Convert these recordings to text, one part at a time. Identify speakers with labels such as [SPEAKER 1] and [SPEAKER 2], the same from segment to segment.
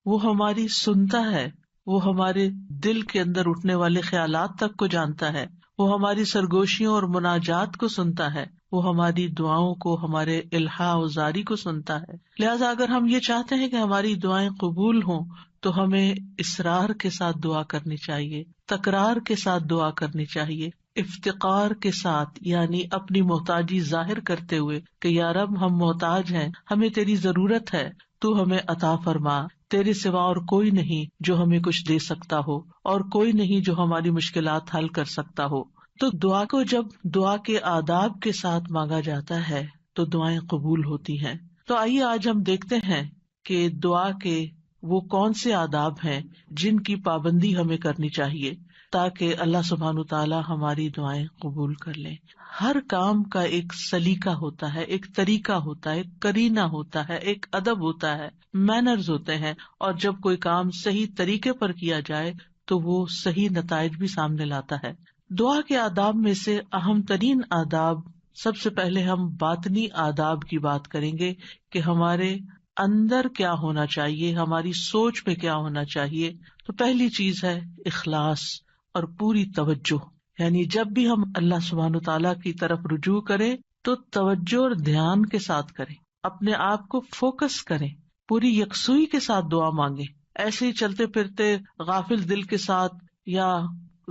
[SPEAKER 1] وہ ہماری سنتا ہے، وہ ہمارے دل کے اندر اٹھنے والے خیالات تک کو جانتا ہے، وہ ہماری سرگوشیوں اور مناجات کو سنتا ہے، وہ ہماری دعاؤں کو، ہمارے الحاح و زاری کو سنتا ہے. لہٰذا اگر ہم یہ چاہتے ہیں کہ ہماری دعائیں قبول ہوں تو ہمیں اصرار کے ساتھ دعا کرنی چاہیے، تکرار کے ساتھ دعا کرنی چاہیے، افتقار کے ساتھ، یعنی اپنی محتاجی ظاہر کرتے ہوئے کہ یا رب ہم محتاج ہیں، ہمیں تیری ضرورت ہے، تو ہمیں عطا فرما، تیرے سوا اور کوئی نہیں جو ہمیں کچھ دے سکتا ہو، اور کوئی نہیں جو ہماری مشکلات حل کر سکتا ہو. تو دعا کو جب دعا کے آداب کے ساتھ مانگا جاتا ہے تو دعائیں قبول ہوتی ہیں. تو آئیے آج ہم دیکھتے ہیں کہ دعا کے وہ کون سے آداب ہیں جن کی پابندی ہمیں کرنی چاہیے تاکہ اللہ سبحانہ تعالیٰ ہماری دعائیں قبول کر لیں. ہر کام کا ایک سلیقہ ہوتا ہے، ایک طریقہ ہوتا ہے، ایک قرینہ ہوتا ہے، ایک ادب ہوتا ہے، مینرز ہوتے ہیں، اور جب کوئی کام صحیح طریقے پر کیا جائے تو وہ صحیح نتائج بھی سامنے لاتا ہے. دعا کے آداب میں سے اہم ترین آداب، سب سے پہلے ہم باطنی آداب کی بات کریں گے کہ ہمارے اندر کیا ہونا چاہیے، ہماری سوچ میں کیا ہونا چاہیے. تو پہلی چیز ہے اخلاص اور پوری توجہ، یعنی جب بھی ہم اللہ سبحانہ تعالیٰ کی طرف رجوع کریں تو توجہ اور دھیان کے ساتھ کریں، اپنے آپ کو فوکس کریں، پوری یکسوئی کے ساتھ دعا مانگیں. ایسے ہی چلتے پھرتے غافل دل کے ساتھ یا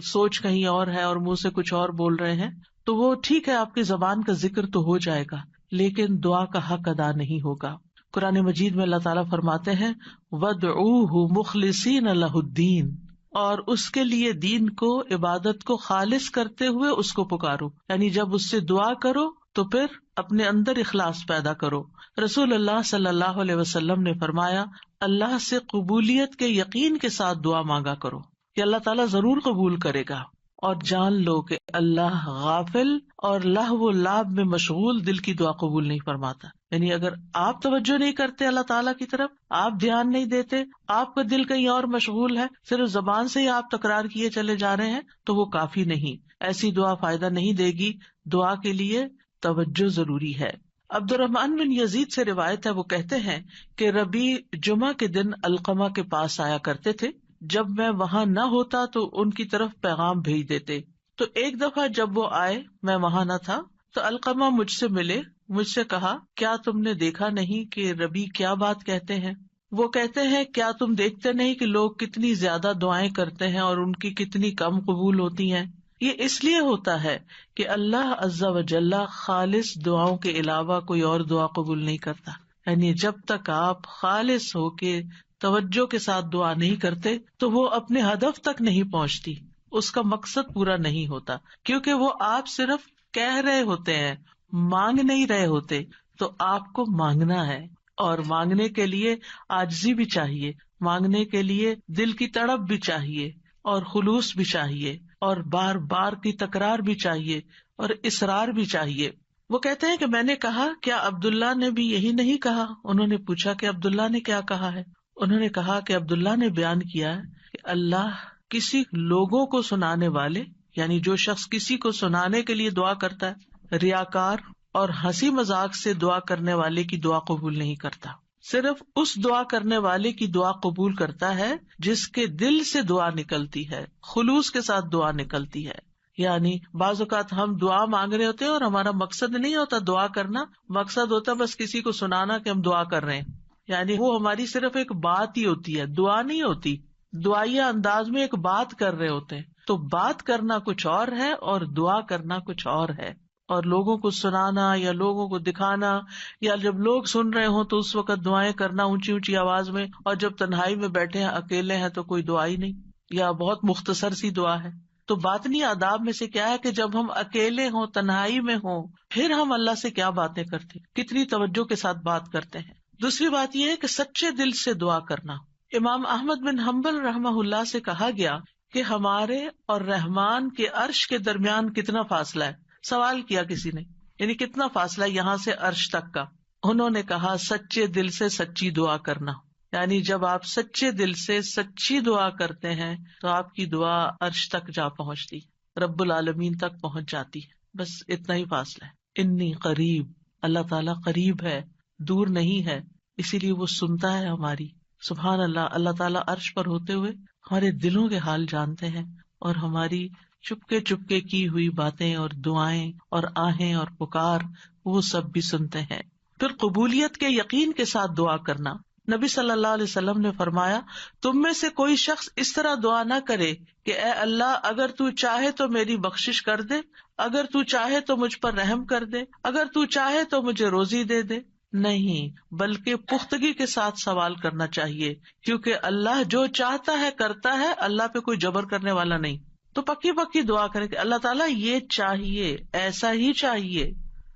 [SPEAKER 1] سوچ کہیں اور ہے اور منہ سے کچھ اور بول رہے ہیں تو وہ ٹھیک ہے، آپ کی زبان کا ذکر تو ہو جائے گا لیکن دعا کا حق ادا نہیں ہوگا. قرآن مجید میں اللہ تعالیٰ فرماتے ہیں وَادْعُوهُ مُخْلِصِينَ لَهُ الدِّينَ، اور اس کے لیے دین کو، عبادت کو خالص کرتے ہوئے اس کو پکارو، یعنی جب اس سے دعا کرو تو پھر اپنے اندر اخلاص پیدا کرو. رسول اللہ صلی اللہ علیہ وسلم نے فرمایا اللہ سے قبولیت کے یقین کے ساتھ دعا مانگا کرو کہ اللہ تعالیٰ ضرور قبول کرے گا، اور جان لو کہ اللہ غافل اور لہو و لعب میں مشغول دل کی دعا قبول نہیں فرماتا. یعنی اگر آپ توجہ نہیں کرتے اللہ تعالیٰ کی طرف، آپ دھیان نہیں دیتے، آپ کا دل کہیں اور مشغول ہے، صرف زبان سے ہی آپ تکرار کیے چلے جا رہے ہیں تو وہ کافی نہیں، ایسی دعا فائدہ نہیں دے گی. دعا کے لیے توجہ ضروری ہے. عبد الرحمن بن یزید سے روایت ہے، وہ کہتے ہیں کہ ربیع جمعہ کے دن علقمہ کے پاس آیا کرتے تھے، جب میں وہاں نہ ہوتا تو ان کی طرف پیغام بھیج دیتے. تو ایک دفعہ جب وہ آئے میں وہاں نہ تھا تو علقمہ مجھ سے ملے، مجھ سے کہا کیا تم نے دیکھا نہیں کہ ربیع کیا بات کہتے ہیں؟ وہ کہتے ہیں کیا تم دیکھتے نہیں کہ لوگ کتنی زیادہ دعائیں کرتے ہیں اور ان کی کتنی کم قبول ہوتی ہیں؟ یہ اس لیے ہوتا ہے کہ اللہ عز و جل خالص دعاؤں کے علاوہ کوئی اور دعا قبول نہیں کرتا. یعنی جب تک آپ خالص ہو کے توجہ کے ساتھ دعا نہیں کرتے تو وہ اپنے ہدف تک نہیں پہنچتی، اس کا مقصد پورا نہیں ہوتا، کیونکہ وہ آپ صرف کہہ رہے ہوتے ہیں، مانگ نہیں رہے ہوتے. تو آپ کو مانگنا ہے، اور مانگنے کے لیے عاجزی بھی چاہیے، مانگنے کے لیے دل کی تڑپ بھی چاہیے، اور خلوص بھی چاہیے، اور بار بار کی تکرار بھی چاہیے، اور اصرار بھی چاہیے. وہ کہتے ہیں کہ میں نے کہا کیا عبداللہ نے بھی یہی نہیں کہا؟ انہوں نے پوچھا کہ عبداللہ نے کیا کہا ہے؟ انہوں نے کہا کہ عبداللہ نے بیان کیا کہ اللہ کسی لوگوں کو سنانے والے، یعنی جو شخص کسی کو سنانے کے لیے دعا کرتا ہے، ریاکار اور ہنسی مذاق سے دعا کرنے والے کی دعا قبول نہیں کرتا. صرف اس دعا کرنے والے کی دعا قبول کرتا ہے جس کے دل سے دعا نکلتی ہے، خلوص کے ساتھ دعا نکلتی ہے. یعنی بعض اوقات ہم دعا مانگ رہے ہوتے ہیں اور ہمارا مقصد نہیں ہوتا دعا کرنا، مقصد ہوتا بس کسی کو سنانا کہ ہم دعا کر رہے ہیں. یعنی وہ ہماری صرف ایک بات ہی ہوتی ہے، دعا نہیں ہوتی. دعائیہ انداز میں ایک بات کر رہے ہوتے ہیں. تو بات کرنا کچھ اور ہے اور دعا کرنا کچھ اور ہے. اور لوگوں کو سنانا یا لوگوں کو دکھانا، یا جب لوگ سن رہے ہوں تو اس وقت دعائیں کرنا اونچی اونچی آواز میں، اور جب تنہائی میں بیٹھے ہیں، اکیلے ہیں، تو کوئی دعا ہی نہیں یا بہت مختصر سی دعا ہے. تو باطنی آداب میں سے کیا ہے کہ جب ہم اکیلے ہوں، تنہائی میں ہوں، پھر ہم اللہ سے کیا باتیں کرتے ہیں، کتنی توجہ کے ساتھ بات کرتے ہیں. دوسری بات یہ ہے کہ سچے دل سے دعا کرنا. امام احمد بن حنبل رحمہ اللہ سے کہا گیا کہ ہمارے اور رحمان کے عرش کے درمیان کتنا فاصلہ ہے؟ سوال کیا کسی نے، یعنی کتنا فاصلہ یہاں سے عرش تک کا؟ انہوں نے کہا سچے دل سے سچی دعا کرنا. یعنی جب آپ سچے دل سے سچی دعا کرتے ہیں تو آپ کی دعا عرش تک جا پہنچتی، رب العالمین تک پہنچ جاتی ہے. بس اتنا ہی فاصلہ ہے. انی قریب، اللہ تعالیٰ قریب ہے، دور نہیں ہے، اسی لیے وہ سنتا ہے ہماری. سبحان اللہ، اللہ تعالیٰ عرش پر ہوتے ہوئے ہمارے دلوں کے حال جانتے ہیں اور ہماری چپکے چپکے کی ہوئی باتیں اور دعائیں اور آہیں اور پکار وہ سب بھی سنتے ہیں۔ پھر قبولیت کے یقین کے ساتھ دعا کرنا۔ نبی صلی اللہ علیہ وسلم نے فرمایا، تم میں سے کوئی شخص اس طرح دعا نہ کرے کہ اے اللہ اگر تو چاہے تو میری بخشش کر دے، اگر تو چاہے تو مجھ پر رحم کر دے، اگر تو چاہے تو مجھے روزی دے دے۔ نہیں، بلکہ پختگی کے ساتھ سوال کرنا چاہیے، کیونکہ اللہ جو چاہتا ہے کرتا ہے، اللہ پہ کوئی جبر کرنے والا نہیں۔ تو پکی پکی دعا کرے کہ اللہ تعالیٰ یہ چاہیے، ایسا ہی چاہیے،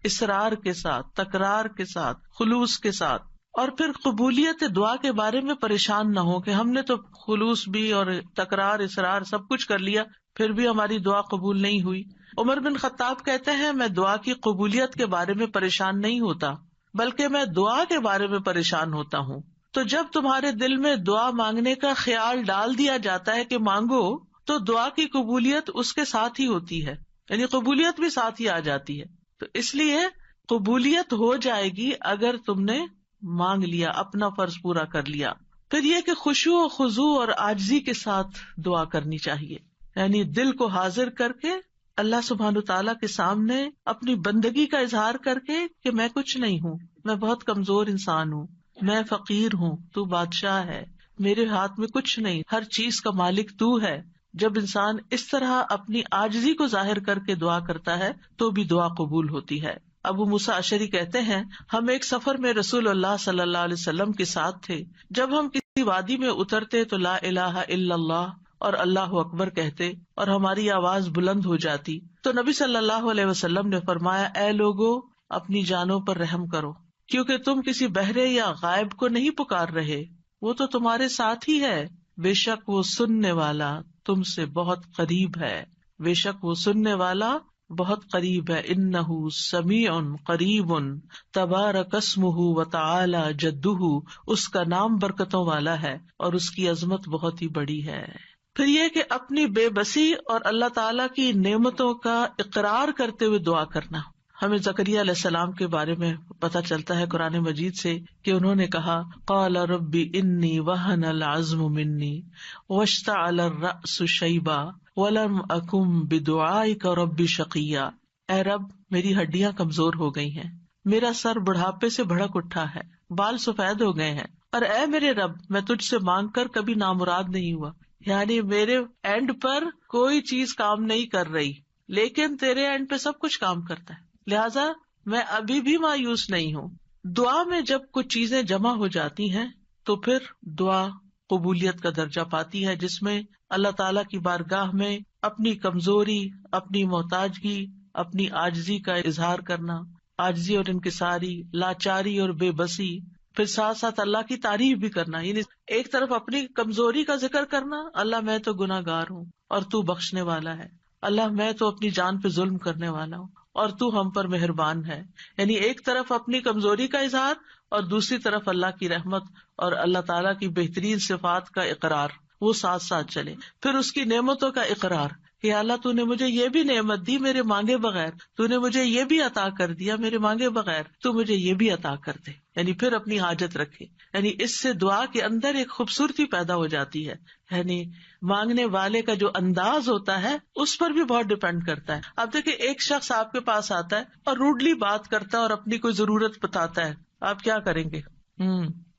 [SPEAKER 1] اصرار کے ساتھ، تکرار کے ساتھ، خلوص کے ساتھ۔ اور پھر قبولیت دعا کے بارے میں پریشان نہ ہو کہ ہم نے تو خلوص بھی اور تکرار اصرار سب کچھ کر لیا، پھر بھی ہماری دعا قبول نہیں ہوئی۔ عمر بن خطاب کہتے ہیں، میں دعا کی قبولیت کے بارے میں پریشان نہیں ہوتا، بلکہ میں دعا کے بارے میں پریشان ہوتا ہوں۔ تو جب تمہارے دل میں دعا مانگنے کا خیال ڈال دیا جاتا ہے کہ مانگو، تو دعا کی قبولیت اس کے ساتھ ہی ہوتی ہے، یعنی قبولیت بھی ساتھ ہی آ جاتی ہے۔ تو اس لیے قبولیت ہو جائے گی اگر تم نے مانگ لیا، اپنا فرض پورا کر لیا۔ پھر یہ کہ خشوع و خضوع اور عاجزی کے ساتھ دعا کرنی چاہیے، یعنی دل کو حاضر کر کے اللہ سبحانہ تعالیٰ کے سامنے اپنی بندگی کا اظہار کر کے کہ میں کچھ نہیں ہوں، میں بہت کمزور انسان ہوں، میں فقیر ہوں، تو بادشاہ ہے، میرے ہاتھ میں کچھ نہیں، ہر چیز کا مالک تو ہے۔ جب انسان اس طرح اپنی عاجزی کو ظاہر کر کے دعا کرتا ہے تو بھی دعا قبول ہوتی ہے۔ ابو موسیٰ اشعری کہتے ہیں، ہم ایک سفر میں رسول اللہ صلی اللہ علیہ وسلم کے ساتھ تھے، جب ہم کسی وادی میں اترتے تو لا الہ الا اللہ اور اللہ اکبر کہتے اور ہماری آواز بلند ہو جاتی تو نبی صلی اللہ علیہ وسلم نے فرمایا، اے لوگو اپنی جانوں پر رحم کرو، کیونکہ تم کسی بہرے یا غائب کو نہیں پکار رہے، وہ تو تمہارے ساتھ ہی ہے، بے شک وہ سننے والا تم سے بہت قریب ہے، بے شک وہ سننے والا بہت قریب ہے، انہ سمیع قریب تبارک اسمہ وتعالی جدہ، اس کا نام برکتوں والا ہے اور اس کی عظمت بہت ہی بڑی ہے۔ پھر یہ کہ اپنی بے بسی اور اللہ تعالیٰ کی نعمتوں کا اقرار کرتے ہوئے دعا کرنا۔ ہمیں زکریا علیہ السلام کے بارے میں پتہ چلتا ہے قرآن مجید سے کہ انہوں نے کہا، قال رب انی وہن العظم منی واشتعل الرأس شیبا ولم اکن بدعائک رب شقیا، اے رب میری ہڈیاں کمزور ہو گئی ہیں، میرا سر بڑھاپے سے بھڑک اٹھا ہے، بال سفید ہو گئے ہیں، اور اے میرے رب میں تجھ سے مانگ کر کبھی نامراد نہیں ہوا، یعنی میرے اینڈ پر کوئی چیز کام نہیں کر رہی، لیکن تیرے اینڈ پہ سب کچھ کام کرتا ہے، لہذا میں ابھی بھی مایوس نہیں ہوں۔ دعا میں جب کچھ چیزیں جمع ہو جاتی ہیں تو پھر دعا قبولیت کا درجہ پاتی ہے، جس میں اللہ تعالیٰ کی بارگاہ میں اپنی کمزوری، اپنی محتاجگی، اپنی عاجزی کا اظہار کرنا، عاجزی اور انکساری، لاچاری اور بے بسی، پھر ساتھ ساتھ اللہ کی تعریف بھی کرنا، یعنی ایک طرف اپنی کمزوری کا ذکر کرنا، اللہ میں تو گناہ گار ہوں اور تو بخشنے والا ہے، اللہ میں تو اپنی جان پہ ظلم کرنے والا ہوں اور تو ہم پر مہربان ہے، یعنی ایک طرف اپنی کمزوری کا اظہار اور دوسری طرف اللہ کی رحمت اور اللہ تعالیٰ کی بہترین صفات کا اقرار، وہ ساتھ ساتھ چلے۔ پھر اس کی نعمتوں کا اقرار کہ اللہ تو نے مجھے یہ بھی نعمت دی میرے مانگے بغیر، تو نے مجھے یہ بھی عطا کر دیا میرے مانگے بغیر، تو مجھے یہ بھی عطا کر دے، یعنی پھر اپنی حاجت رکھے۔ یعنی اس سے دعا کے اندر ایک خوبصورتی پیدا ہو جاتی ہے، یعنی مانگنے والے کا جو انداز ہوتا ہے اس پر بھی بہت ڈپینڈ کرتا ہے۔ اب دیکھیں ایک شخص آپ کے پاس آتا ہے اور روڈلی بات کرتا ہے اور اپنی کوئی ضرورت بتاتا ہے، آپ کیا کریں گے؟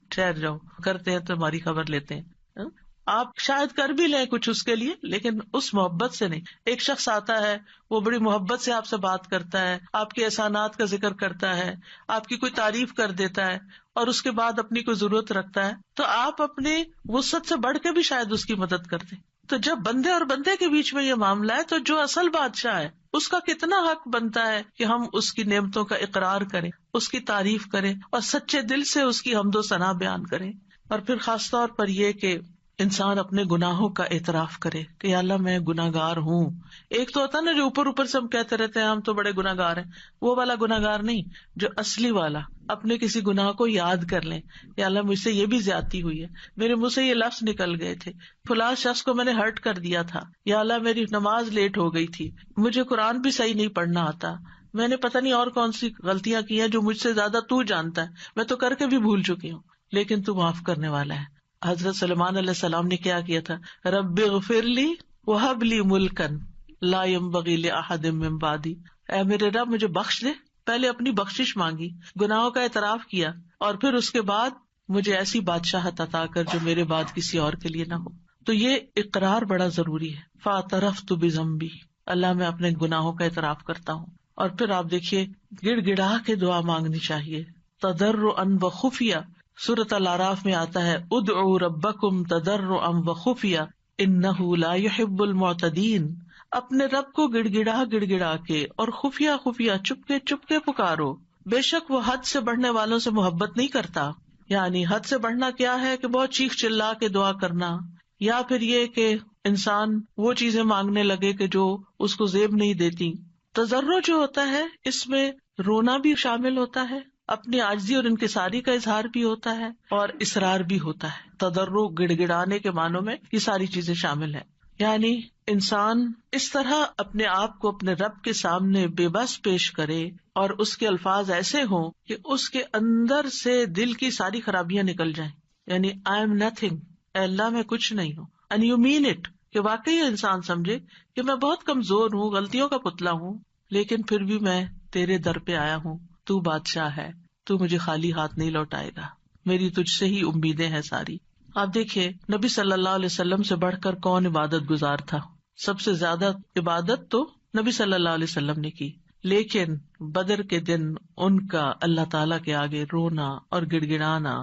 [SPEAKER 1] ٹھہر جاؤ، کرتے ہیں تو ہماری خبر لیتے ہیں، آپ شاید کر بھی لیں کچھ اس کے لیے، لیکن اس محبت سے نہیں۔ ایک شخص آتا ہے، وہ بڑی محبت سے آپ سے بات کرتا ہے، آپ کے احسانات کا ذکر کرتا ہے، آپ کی کوئی تعریف کر دیتا ہے اور اس کے بعد اپنی کوئی ضرورت رکھتا ہے، تو آپ اپنی وسعت سے بڑھ کے بھی شاید اس کی مدد کر دیں۔ تو جب بندے اور بندے کے بیچ میں یہ معاملہ ہے تو جو اصل بادشاہ ہے اس کا کتنا حق بنتا ہے کہ ہم اس کی نعمتوں کا اقرار کریں، اس کی تعریف کریں اور سچے دل سے اس کی حمد و ثنا بیان کریں۔ اور پھر خاص طور پر یہ کہ انسان اپنے گناہوں کا اعتراف کرے کہ یا اللہ میں گناہگار ہوں۔ ایک تو ہوتا نا جو اوپر اوپر سے ہم کہتے رہتے ہیں ہم تو بڑے گناہگار ہیں، وہ والا گناہگار نہیں، جو اصلی والا اپنے کسی گناہ کو یاد کر لیں، یا اللہ مجھ سے یہ بھی زیادتی ہوئی ہے، میرے منہ سے یہ لفظ نکل گئے تھے، فلاں شخص کو میں نے ہرٹ کر دیا تھا، یا اللہ میری نماز لیٹ ہو گئی تھی، مجھے قرآن بھی صحیح نہیں پڑھنا آتا، میں نے پتہ نہیں اور کون سی غلطیاں کی ہیں جو مجھ سے زیادہ تو جانتا ہے، میں تو کر کے بھی بھول چکی ہوں، لیکن تو معاف کرنے والا ہے، حضرت سلیمان علیہ السلام نے کیا کیا تھا؟ رب اغفر لی وہب لی ملکن لا ينبغی لأحد من بعدی، اے میرے رب مجھے بخش دے. پہلے اپنی بخشش مانگی، گناہوں کا اعتراف کیا، اور پھر اس کے بعد مجھے ایسی بادشاہت عطا کر جو میرے بعد کسی اور کے لیے نہ ہو. تو یہ اقرار بڑا ضروری ہے. فاعترفت بذنبی، اللہ میں اپنے گناہوں کا اعتراف کرتا ہوں. اور پھر آپ دیکھیے گڑ گڑا کے دعا مانگنی چاہیے، تضرعا وخفیہ. سورۃ الاعراف میں آتا ہے ادعوا ربکم تضرعا وخفیہ انہ لا يحب المعتدین. اپنے رب کو گڑ گڑا کے اور خفیہ خفیہ چپ کے پکارو، بے شک وہ حد سے بڑھنے والوں سے محبت نہیں کرتا. یعنی حد سے بڑھنا کیا ہے کہ بہت چیخ چلا کے دعا کرنا، یا پھر یہ کہ انسان وہ چیزیں مانگنے لگے کہ جو اس کو زیب نہیں دیتی. تضرع جو ہوتا ہے اس میں رونا بھی شامل ہوتا ہے، اپنی عاجزی اور انکساری کا اظہار بھی ہوتا ہے، اور اصرار بھی ہوتا ہے. تضرع گڑ گڑانے کے معنوں میں یہ ساری چیزیں شامل ہیں. یعنی انسان اس طرح اپنے آپ کو اپنے رب کے سامنے بے بس پیش کرے اور اس کے الفاظ ایسے ہوں کہ اس کے اندر سے دل کی ساری خرابیاں نکل جائیں. یعنی آئی ایم نتھنگ، اے اللہ میں کچھ نہیں ہوں. اینڈ یو مین اٹ، کہ واقعی انسان سمجھے کہ میں بہت کمزور ہوں، غلطیوں کا پتلا ہوں، لیکن پھر بھی میں تیرے در پہ آیا ہوں. تو بادشاہ ہے، تو مجھے خالی ہاتھ نہیں لوٹائے گا، میری تجھ سے ہی امیدیں ہیں ساری. آپ دیکھیے نبی صلی اللہ علیہ وسلم سے بڑھ کر کون عبادت گزار تھا؟ سب سے زیادہ عبادت تو نبی صلی اللہ علیہ وسلم نے کی، لیکن بدر کے دن ان کا اللہ تعالیٰ کے آگے رونا اور گڑ گڑانا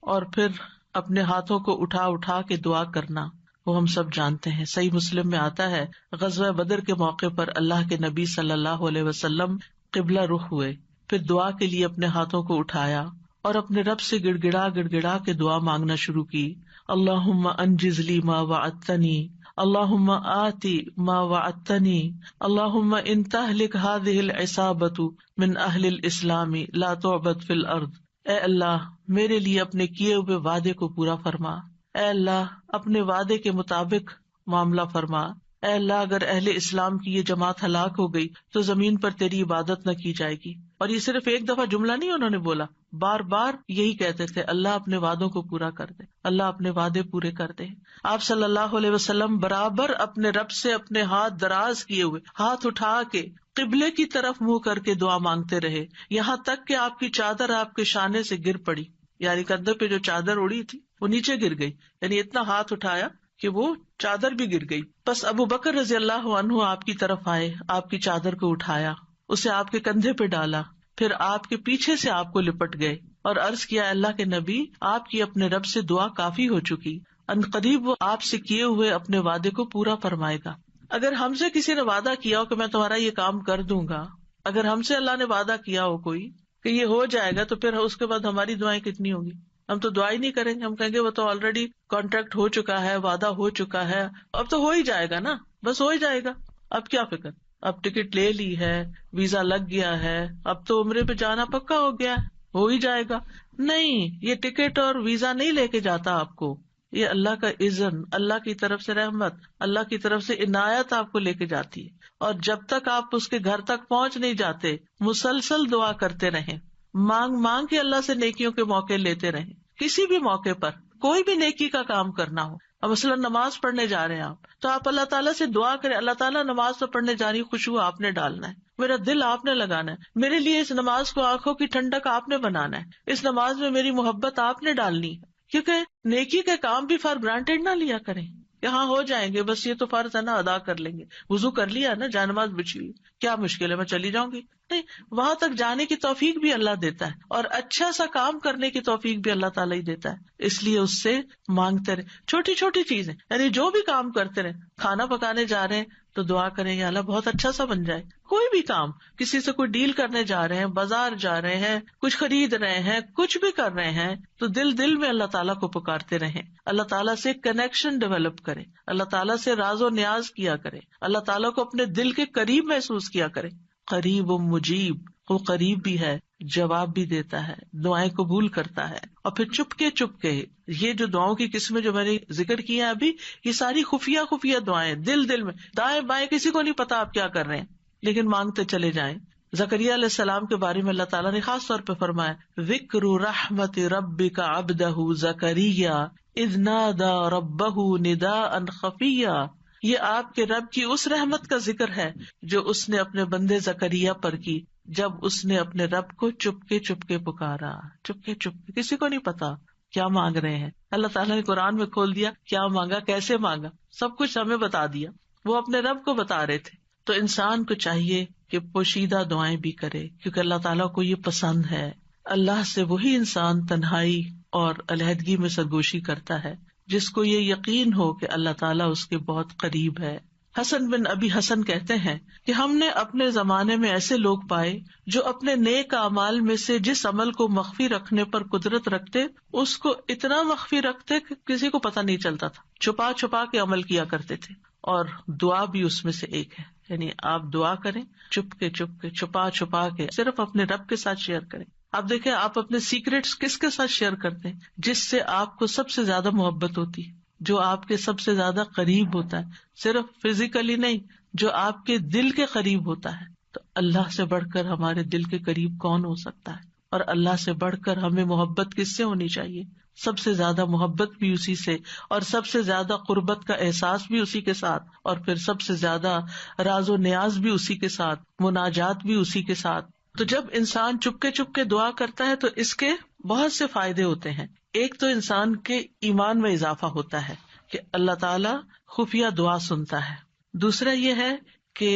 [SPEAKER 1] اور پھر اپنے ہاتھوں کو اٹھا اٹھا کے دعا کرنا وہ ہم سب جانتے ہیں. صحیح مسلم میں آتا ہے غزوہ بدر کے موقع پر اللہ کے نبی صلی اللہ علیہ وسلم قبلہ رخ ہوئے، پھر دعا کے لیے اپنے ہاتھوں کو اٹھایا اور اپنے رب سے گڑ گڑا کے دعا مانگنا شروع کی. اللہم انجز لی ما وعدتنی، اللہم آتی ما وعدتنی، اللہم ان تہلک ہذہ العصابۃ من اہل الاسلام لا تعبد فی الارض. اے اللہ میرے لیے اپنے کیے ہوئے وعدے کو پورا فرما، اے اللہ اپنے وعدے کے مطابق معاملہ فرما. اے اللہ اگر اہل اسلام کی یہ جماعت ہلاک ہو گئی تو زمین پر تیری عبادت نہ کی جائے گی. اور یہ صرف ایک دفعہ جملہ نہیں انہوں نے بولا، بار بار یہی کہتے تھے اللہ اپنے وعدوں کو پورا کر دے، اللہ اپنے وعدے پورے کر دے. آپ صلی اللہ علیہ وسلم برابر اپنے رب سے اپنے ہاتھ دراز کیے ہوئے، ہاتھ اٹھا کے قبلے کی طرف منہ کر کے دعا مانگتے رہے، یہاں تک کہ آپ کی چادر آپ کے شانے سے گر پڑی. یعنی کندھے پہ جو چادر اڑی تھی وہ نیچے گر گئی، یعنی اتنا ہاتھ اٹھایا کہ وہ چادر بھی گر گئی. بس ابو بکر رضی اللہ عنہ آپ کی طرف آئے، آپ کی چادر کو اٹھایا، اسے آپ کے کندھے پہ ڈالا، پھر آپ کے پیچھے سے آپ کو لپٹ گئے اور عرض کیا اللہ کے نبی آپ کی اپنے رب سے دعا کافی ہو چکی، ان قریب وہ آپ سے کیے ہوئے اپنے وعدے کو پورا فرمائے گا. اگر ہم سے کسی نے وعدہ کیا ہو کہ میں تمہارا یہ کام کر دوں گا، اگر ہم سے اللہ نے وعدہ کیا ہو کوئی کہ یہ ہو جائے گا، تو پھر اس کے بعد ہماری دعائیں کتنی ہوگی؟ ہم تو دعا ہی نہیں کریں گے، ہم کہیں گے وہ تو آلریڈی کانٹریکٹ ہو چکا ہے، وعدہ ہو چکا ہے، اب تو ہو ہی جائے گا نا، بس ہو ہی جائے گا، اب کیا فکر، اب ٹکٹ لے لی ہے، ویزا لگ گیا ہے، اب تو عمرے پہ جانا پکا ہو گیا ہے، ہو ہی جائے گا. نہیں، یہ ٹکٹ اور ویزا نہیں لے کے جاتا آپ کو، یہ اللہ کا اذن، اللہ کی طرف سے رحمت، اللہ کی طرف سے عنایت آپ کو لے کے جاتی ہے. اور جب تک آپ اس کے گھر تک پہنچ نہیں جاتے مسلسل دعا کرتے رہیں، مانگ مانگ کے اللہ سے نیکیوں کے موقع لیتے رہیں. کسی بھی موقع پر کوئی بھی نیکی کا کام کرنا ہو، اب مثلاً نماز پڑھنے جا رہے ہیں آپ، تو آپ اللہ تعالیٰ سے دعا کریں، اللہ تعالیٰ نماز تو پڑھنے جانی، خوشبو آپ نے ڈالنا ہے، میرا دل آپ نے لگانا ہے، میرے لیے اس نماز کو آنکھوں کی ٹھنڈک آپ نے بنانا ہے، اس نماز میں میری محبت آپ نے ڈالنی ہے. کیونکہ نیکی کے کام بھی فار گرانٹیڈ نہ لیا کریں، یہاں ہو جائیں گے، بس یہ تو فرض ہے نا، ادا کر لیں گے، وضو کر لیا نا، جانماز بچھی لی، کیا مشکل ہے، میں چلی جاؤں گی. نہیں، وہاں تک جانے کی توفیق بھی اللہ دیتا ہے، اور اچھا سا کام کرنے کی توفیق بھی اللہ تعالیٰ ہی دیتا ہے. اس لیے اس سے مانگتے رہے، چھوٹی چھوٹی چیزیں، یعنی جو بھی کام کرتے رہے، کھانا پکانے جا رہے ہیں تو دعا کریں یا اللہ بہت اچھا سا بن جائے. کوئی بھی کام، کسی سے کوئی ڈیل کرنے جا رہے ہیں، بازار جا رہے ہیں، کچھ خرید رہے ہیں، کچھ بھی کر رہے ہیں، تو دل میں اللہ تعالیٰ کو پکارتے رہیں، اللہ تعالیٰ سے کنیکشن ڈیولپ کریں، اللہ تعالیٰ سے راز و نیاز کیا کریں، اللہ تعالیٰ کو اپنے دل کے قریب محسوس کیا کریں. قریب و مجیب، وہ قریب بھی ہے، جواب بھی دیتا ہے، دعائیں قبول کرتا ہے. اور پھر چپ کے یہ جو دعاؤں کی قسمیں جو میں نے ذکر کی ہیں ابھی، یہ ساری خفیہ دعائیں، دل میں، دائیں بائیں کسی کو نہیں پتا آپ کیا کر رہے ہیں، لیکن مانگتے چلے جائیں. زکریا علیہ السلام کے بارے میں اللہ تعالیٰ نے خاص طور پہ فرمایا ذکر رحمت ربک عبدہ زکریا اذ نادى ربه نداء خفیا، یہ آپ کے رب کی اس رحمت کا ذکر ہے جو اس نے اپنے بندے زکریا پر کی جب اس نے اپنے رب کو چپکے چپکے پکارا. چپکے چپکے، کسی کو نہیں پتا کیا مانگ رہے ہیں. اللہ تعالیٰ نے قرآن میں کھول دیا کیا مانگا، کیسے مانگا، سب کچھ ہمیں بتا دیا. وہ اپنے رب کو بتا رہے تھے. تو انسان کو چاہیے کہ پوشیدہ دعائیں بھی کرے، کیونکہ اللہ تعالیٰ کو یہ پسند ہے. اللہ سے وہی انسان تنہائی اور علیحدگی میں سرگوشی کرتا ہے جس کو یہ یقین ہو کہ اللہ تعالیٰ اس کے بہت قریب ہے. حسن بن ابی حسن کہتے ہیں کہ ہم نے اپنے زمانے میں ایسے لوگ پائے جو اپنے نیک اعمال میں سے جس عمل کو مخفی رکھنے پر قدرت رکھتے اس کو اتنا مخفی رکھتے کہ کسی کو پتہ نہیں چلتا تھا. چھپا چھپا کے عمل کیا کرتے تھے، اور دعا بھی اس میں سے ایک ہے. یعنی آپ دعا کریں چپ کے چھپا چھپا کے، صرف اپنے رب کے ساتھ شیئر کریں. آپ دیکھیں آپ اپنے سیکریٹس کس کے ساتھ شیئر کرتے ہیں؟ جس سے آپ کو سب سے زیادہ محبت ہوتی ہے، جو آپ کے سب سے زیادہ قریب ہوتا ہے، صرف فزیکلی نہیں، جو آپ کے دل کے قریب ہوتا ہے. تو اللہ سے بڑھ کر ہمارے دل کے قریب کون ہو سکتا ہے؟ اور اللہ سے بڑھ کر ہمیں محبت کس سے ہونی چاہیے؟ سب سے زیادہ محبت بھی اسی سے، اور سب سے زیادہ قربت کا احساس بھی اسی کے ساتھ، اور پھر سب سے زیادہ راز و نیاز بھی اسی کے ساتھ، مناجات بھی اسی کے ساتھ. تو جب انسان چپکے دعا کرتا ہے تو اس کے بہت سے فائدے ہوتے ہیں. ایک تو انسان کے ایمان میں اضافہ ہوتا ہے کہ اللہ تعالیٰ خفیہ دعا سنتا ہے. دوسرا یہ ہے کہ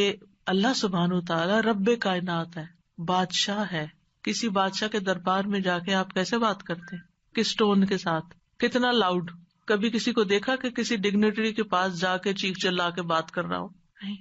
[SPEAKER 1] اللہ سبحانہ تعالیٰ رب کائنات ہے، بادشاہ ہے. کسی بادشاہ کے دربار میں جا کے آپ کیسے بات کرتے ہیں؟ کس ٹون کے ساتھ، کتنا لاؤڈ؟ کبھی کسی کو دیکھا کہ کسی ڈگنیٹری کے پاس جا کے چیخ چلا کے بات کر رہا ہو؟ نہیں.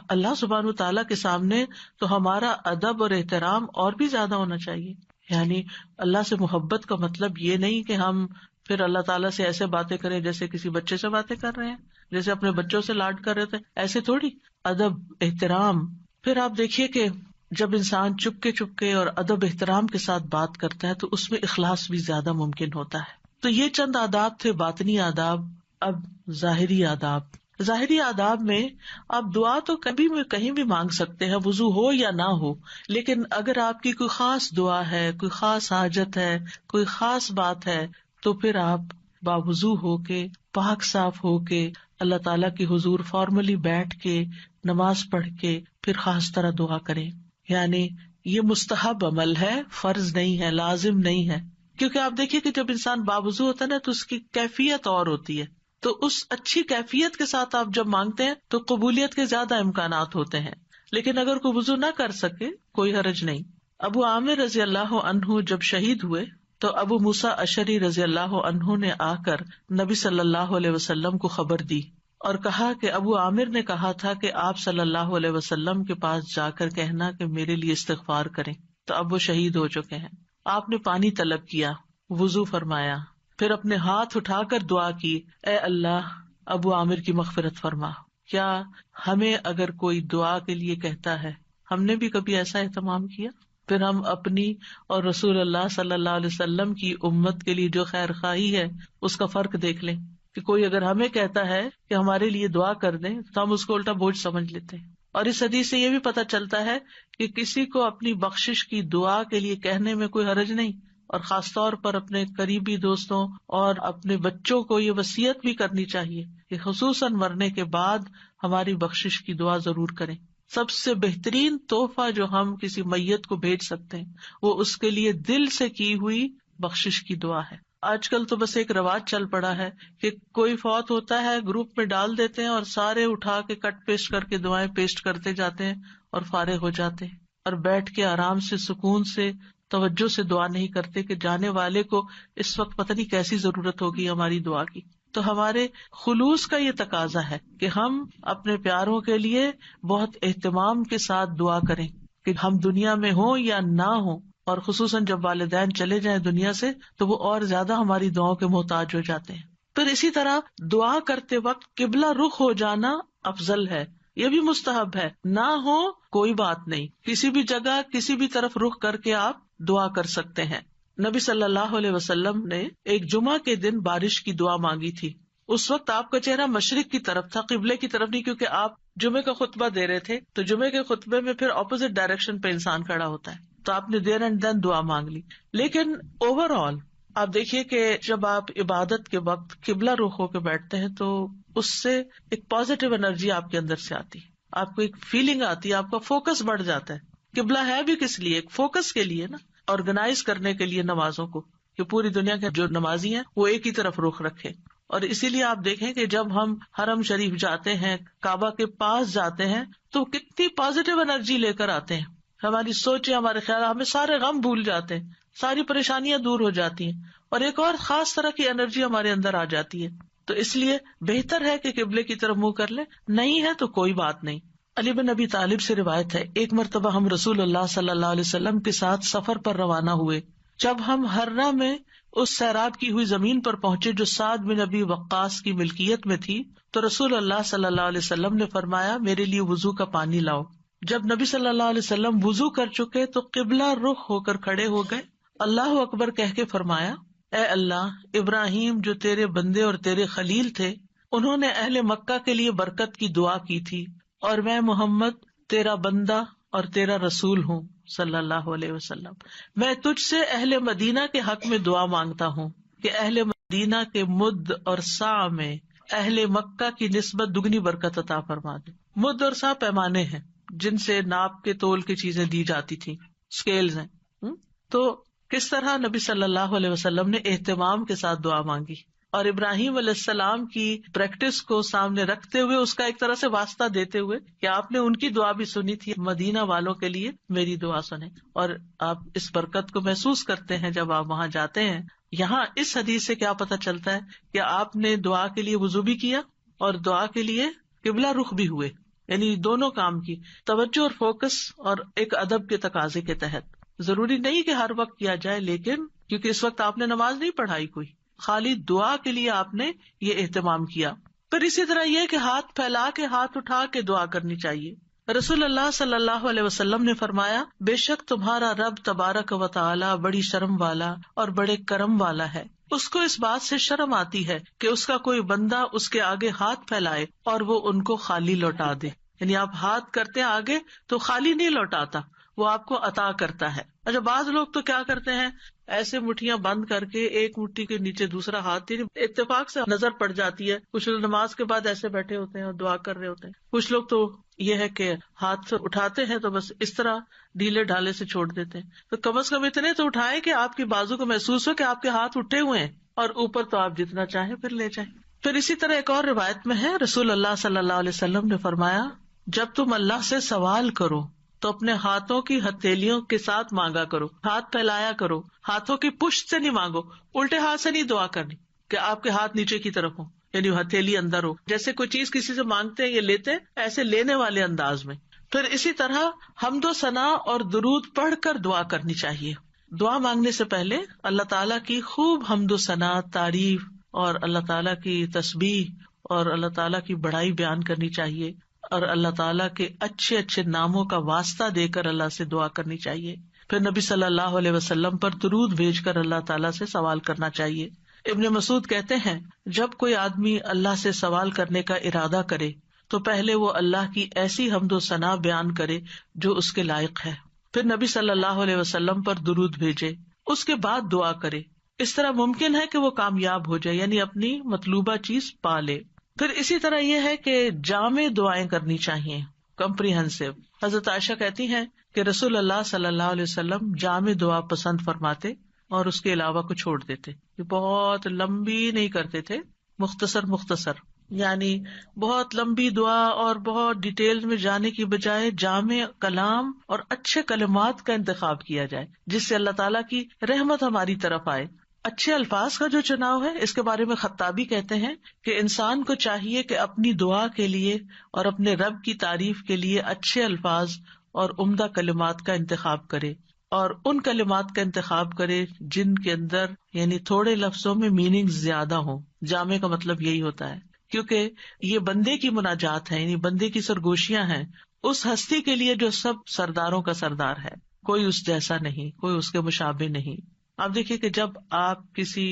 [SPEAKER 1] اللہ سبحانہ تعالیٰ کے سامنے تو ہمارا ادب اور احترام اور بھی زیادہ ہونا چاہیے. یعنی اللہ سے محبت کا مطلب یہ نہیں کہ ہم پھر اللہ تعالیٰ سے ایسے باتیں کریں جیسے کسی بچے سے باتیں کر رہے ہیں، جیسے اپنے بچوں سے لاڈ کر رہے تھے، ایسے تھوڑی. ادب احترام. پھر آپ دیکھیے کہ جب انسان چپکے اور ادب احترام کے ساتھ بات کرتا ہے تو اس میں اخلاص بھی زیادہ ممکن ہوتا ہے. تو یہ چند آداب تھے، باطنی آداب. اب ظاہری آداب. ظاہری آداب میں آپ دعا تو کبھی بھی کہیں بھی مانگ سکتے ہیں، وضو ہو یا نہ ہو. لیکن اگر آپ کی کوئی خاص دعا ہے، کوئی خاص حاجت ہے، کوئی خاص بات ہے، تو پھر آپ باوضو ہو کے، پاک صاف ہو کے اللہ تعالیٰ کی حضور فارملی بیٹھ کے نماز پڑھ کے پھر خاص طرح دعا کریں. یعنی یہ مستحب عمل ہے، فرض نہیں ہے، لازم نہیں ہے. کیونکہ آپ دیکھیے کہ جب انسان باوضو ہوتا ہے نا تو اس کی کیفیت اور ہوتی ہے. تو اس اچھی کیفیت کے ساتھ آپ جب مانگتے ہیں تو قبولیت کے زیادہ امکانات ہوتے ہیں. لیکن اگر کوئی وضو نہ کر سکے کوئی حرج نہیں. ابو عامر رضی اللہ عنہ جب شہید ہوئے تو ابو موسیٰ اشعری رضی اللہ عنہ نے آ کر نبی صلی اللہ علیہ وسلم کو خبر دی اور کہا کہ ابو عامر نے کہا تھا کہ آپ صلی اللہ علیہ وسلم کے پاس جا کر کہنا کہ میرے لیے استغفار کریں. تو اب وہ شہید ہو چکے ہیں. آپ نے پانی طلب کیا، وضو فرمایا، پھر اپنے ہاتھ اٹھا کر دعا کی، اے اللہ ابو عامر کی مغفرت فرما. کیا ہمیں اگر کوئی دعا کے لیے کہتا ہے، ہم نے بھی کبھی ایسا اہتمام کیا؟ پھر ہم اپنی اور رسول اللہ صلی اللہ علیہ وسلم کی امت کے لیے جو خیر خواہی ہے اس کا فرق دیکھ لیں کہ کوئی اگر ہمیں کہتا ہے کہ ہمارے لیے دعا کر دیں تو ہم اس کو الٹا بوجھ سمجھ لیتے ہیں. اور اس حدیث سے یہ بھی پتہ چلتا ہے کہ کسی کو اپنی بخشش کی دعا کے لیے کہنے میں کوئی حرج نہیں، اور خاص طور پر اپنے قریبی دوستوں اور اپنے بچوں کو یہ وصیت بھی کرنی چاہیے کہ خصوصاً مرنے کے بعد ہماری بخشش کی دعا ضرور کریں. سب سے بہترین تحفہ جو ہم کسی میت کو بھیج سکتے ہیں وہ اس کے لیے دل سے کی ہوئی بخشش کی دعا ہے. آج کل تو بس ایک رواج چل پڑا ہے کہ کوئی فوت ہوتا ہے گروپ میں ڈال دیتے ہیں اور سارے اٹھا کے کٹ پیسٹ کر کے دعائیں پیسٹ کرتے جاتے ہیں اور فارغ ہو جاتے ہیں، اور بیٹھ کے آرام سے سکون سے توجہ سے دعا نہیں کرتے کہ جانے والے کو اس وقت پتہ نہیں کیسی ضرورت ہوگی ہماری دعا کی. تو ہمارے خلوص کا یہ تقاضا ہے کہ ہم اپنے پیاروں کے لیے بہت اہتمام کے ساتھ دعا کریں کہ ہم دنیا میں ہوں یا نہ ہوں، اور خصوصاً جب والدین چلے جائیں دنیا سے تو وہ اور زیادہ ہماری دعاؤں کے محتاج ہو جاتے ہیں. پھر اسی طرح دعا کرتے وقت قبلہ رخ ہو جانا افضل ہے، یہ بھی مستحب ہے. نہ ہو کوئی بات نہیں، کسی بھی جگہ کسی بھی طرف رخ کر کے آپ دعا کر سکتے ہیں. نبی صلی اللہ علیہ وسلم نے ایک جمعہ کے دن بارش کی دعا مانگی تھی. اس وقت آپ کا چہرہ مشرق کی طرف تھا، قبلے کی طرف نہیں، کیونکہ آپ جمعے کا خطبہ دے رہے تھے. تو جمعے کے خطبے میں پھر اپوزٹ ڈائریکشن پہ انسان کھڑا ہوتا ہے، تو آپ نے دیر اینڈ دین دعا مانگ لی. لیکن اوور آل آپ دیکھیے کہ جب آپ عبادت کے وقت قبلہ رخ ہو کے بیٹھتے ہیں تو اس سے ایک پازیٹیو انرجی آپ کے اندر سے آتی ہے، آپ کو ایک فیلنگ آتی ہے، آپ کا فوکس بڑھ جاتا ہے۔ قبلہ ہے بھی کس لیے؟ ایک فوکس کے لیے نا، آرگنائز کرنے کے لیے نمازوں کو، کہ پوری دنیا کے جو نمازی ہیں وہ ایک ہی طرف رخ رکھے۔ اور اسی لیے آپ دیکھیں کہ جب ہم حرم شریف جاتے ہیں، کعبہ کے پاس جاتے ہیں، تو کتنی پازیٹیو انرجی لے کر آتے ہیں، ہماری سوچیں، ہمارے خیال، ہمیں سارے غم بھول جاتے ہیں، ساری پریشانیاں دور ہو جاتی ہیں، اور ایک اور خاص طرح کی انرجی ہمارے اندر آ جاتی ہے۔ تو اس لیے بہتر ہے کہ قبلے کی طرف منہ کر لیں، نہیں ہے تو کوئی بات نہیں۔ علی بن ابی طالب سے روایت ہے، ایک مرتبہ ہم رسول اللہ صلی اللہ علیہ وسلم کے ساتھ سفر پر روانہ ہوئے۔ جب ہم ہرہ میں اس سیراب کی ہوئی زمین پر پہنچے جو سعد بن ابی وقاص کی ملکیت میں تھی، تو رسول اللہ صلی اللہ علیہ وسلم نے فرمایا، میرے لیے وضو کا پانی لاؤ۔ جب نبی صلی اللہ علیہ وسلم وضو کر چکے تو قبلہ رخ ہو کر کھڑے ہو گئے، اللہ اکبر کہہ کے فرمایا، اے اللہ، ابراہیم جو تیرے بندے اور تیرے خلیل تھے، انہوں نے اہل مکہ کے لیے برکت کی دعا کی تھی، اور میں محمد تیرا بندہ اور تیرا رسول ہوں صلی اللہ علیہ وسلم، میں تجھ سے اہل مدینہ کے حق میں دعا مانگتا ہوں کہ اہل مدینہ کے مد اور سا میں اہل مکہ کی نسبت دگنی برکت عطا فرما دے۔ مد اور سا پیمانے ہیں جن سے ناپ کے تول کی چیزیں دی جاتی تھی، اسکیلز ہیں۔ تو کس طرح نبی صلی اللہ علیہ وسلم نے اہتمام کے ساتھ دعا مانگی، اور ابراہیم علیہ السلام کی پریکٹس کو سامنے رکھتے ہوئے، اس کا ایک طرح سے واسطہ دیتے ہوئے کہ آپ نے ان کی دعا بھی سنی تھی، مدینہ والوں کے لیے میری دعا سنیں، اور آپ اس برکت کو محسوس کرتے ہیں جب آپ وہاں جاتے ہیں۔ یہاں اس حدیث سے کیا پتہ چلتا ہے کہ آپ نے دعا کے لیے وضو بھی کیا اور دعا کے لیے قبلہ رخ بھی ہوئے، یعنی دونوں کام کی توجہ اور فوکس، اور ایک ادب کے تقاضے کے تحت۔ ضروری نہیں کہ ہر وقت کیا جائے، لیکن کیونکہ اس وقت آپ نے نماز نہیں پڑھائی کوئی، خالی دعا کے لیے آپ نے یہ اہتمام کیا۔ پھر اسی طرح یہ کہ ہاتھ پھیلا کے، ہاتھ اٹھا کے دعا کرنی چاہیے۔ رسول اللہ صلی اللہ علیہ وسلم نے فرمایا، بے شک تمہارا رب تبارک و تعالی بڑی شرم والا اور بڑے کرم والا ہے، اس کو اس بات سے شرم آتی ہے کہ اس کا کوئی بندہ اس کے آگے ہاتھ پھیلائے اور وہ ان کو خالی لوٹا دے، یعنی آپ ہاتھ کرتے ہیں آگے تو خالی نہیں لوٹاتا، وہ آپ کو عطا کرتا ہے۔ اچھا، بعض لوگ تو کیا کرتے ہیں، ایسے مٹھیاں بند کر کے ایک مٹھی کے نیچے دوسرا ہاتھ، اتفاق سے نظر پڑ جاتی ہے، کچھ لوگ نماز کے بعد ایسے بیٹھے ہوتے ہیں اور دعا کر رہے ہوتے ہیں، کچھ لوگ تو یہ ہے کہ ہاتھ سے اٹھاتے ہیں تو بس اس طرح ڈھیلے ڈھالے سے چھوڑ دیتے ہیں۔ تو کم از کم اتنے تو اٹھائیں کہ آپ کی بازو کو محسوس ہو کہ آپ کے ہاتھ اٹھے ہوئے ہیں، اور اوپر تو آپ جتنا چاہیں پھر لے جائیں۔ پھر اسی طرح ایک اور روایت میں ہے، رسول اللہ صلی اللہ علیہ وسلم نے فرمایا، جب تم اللہ سے سوال کرو تو اپنے ہاتھوں کی ہتھیلیوں کے ساتھ مانگا کرو، ہاتھ پھیلایا کرو، ہاتھوں کی پشت سے نہیں مانگو، الٹے ہاتھ سے نہیں دعا کرنی کہ آپ کے ہاتھ نیچے کی طرف ہو، یعنی ہتھیلی اندر ہو، جیسے کوئی چیز کسی سے مانگتے ہیں، یہ لیتے ہیں ایسے لینے والے انداز میں۔ پھر اسی طرح حمد و ثنا اور درود پڑھ کر دعا کرنی چاہیے۔ دعا مانگنے سے پہلے اللہ تعالیٰ کی خوب حمد و ثنا، تعریف، اور اللہ تعالیٰ کی تسبیح اور اللہ تعالیٰ کی بڑائی بیان کرنی چاہیے، اور اللہ تعالیٰ کے اچھے اچھے ناموں کا واسطہ دے کر اللہ سے دعا کرنی چاہیے۔ پھر نبی صلی اللہ علیہ وسلم پر درود بھیج کر اللہ تعالیٰ سے سوال کرنا چاہیے۔ ابن مسعود کہتے ہیں، جب کوئی آدمی اللہ سے سوال کرنے کا ارادہ کرے تو پہلے وہ اللہ کی ایسی حمد و ثنا بیان کرے جو اس کے لائق ہے، پھر نبی صلی اللہ علیہ وسلم پر درود بھیجے، اس کے بعد دعا کرے، اس طرح ممکن ہے کہ وہ کامیاب ہو جائے، یعنی اپنی مطلوبہ چیز پا لے۔ پھر اسی طرح یہ ہے کہ جامع دعائیں کرنی چاہیے، کمپریہنسو۔ حضرت عائشہ کہتی ہیں کہ رسول اللہ صلی اللہ علیہ وسلم جامع دعا پسند فرماتے اور اس کے علاوہ کو چھوڑ دیتے، یہ بہت لمبی نہیں کرتے تھے، مختصر، یعنی بہت لمبی دعا اور بہت ڈیٹیل میں جانے کی بجائے جامع کلام اور اچھے کلمات کا انتخاب کیا جائے جس سے اللہ تعالیٰ کی رحمت ہماری طرف آئے۔ اچھے الفاظ کا جو چناؤ ہے، اس کے بارے میں خطابی کہتے ہیں کہ انسان کو چاہیے کہ اپنی دعا کے لیے اور اپنے رب کی تعریف کے لیے اچھے الفاظ اور عمدہ کلمات کا انتخاب کرے، اور ان کلمات کا انتخاب کرے جن کے اندر یعنی تھوڑے لفظوں میں میننگ زیادہ ہو۔ جامع کا مطلب یہی ہوتا ہے، کیونکہ یہ بندے کی مناجات ہے، یعنی بندے کی سرگوشیاں ہیں اس ہستی کے لیے جو سب سرداروں کا سردار ہے، کوئی اس جیسا نہیں، کوئی اس کے مشابہ نہیں۔ آپ دیکھیے کہ جب آپ کسی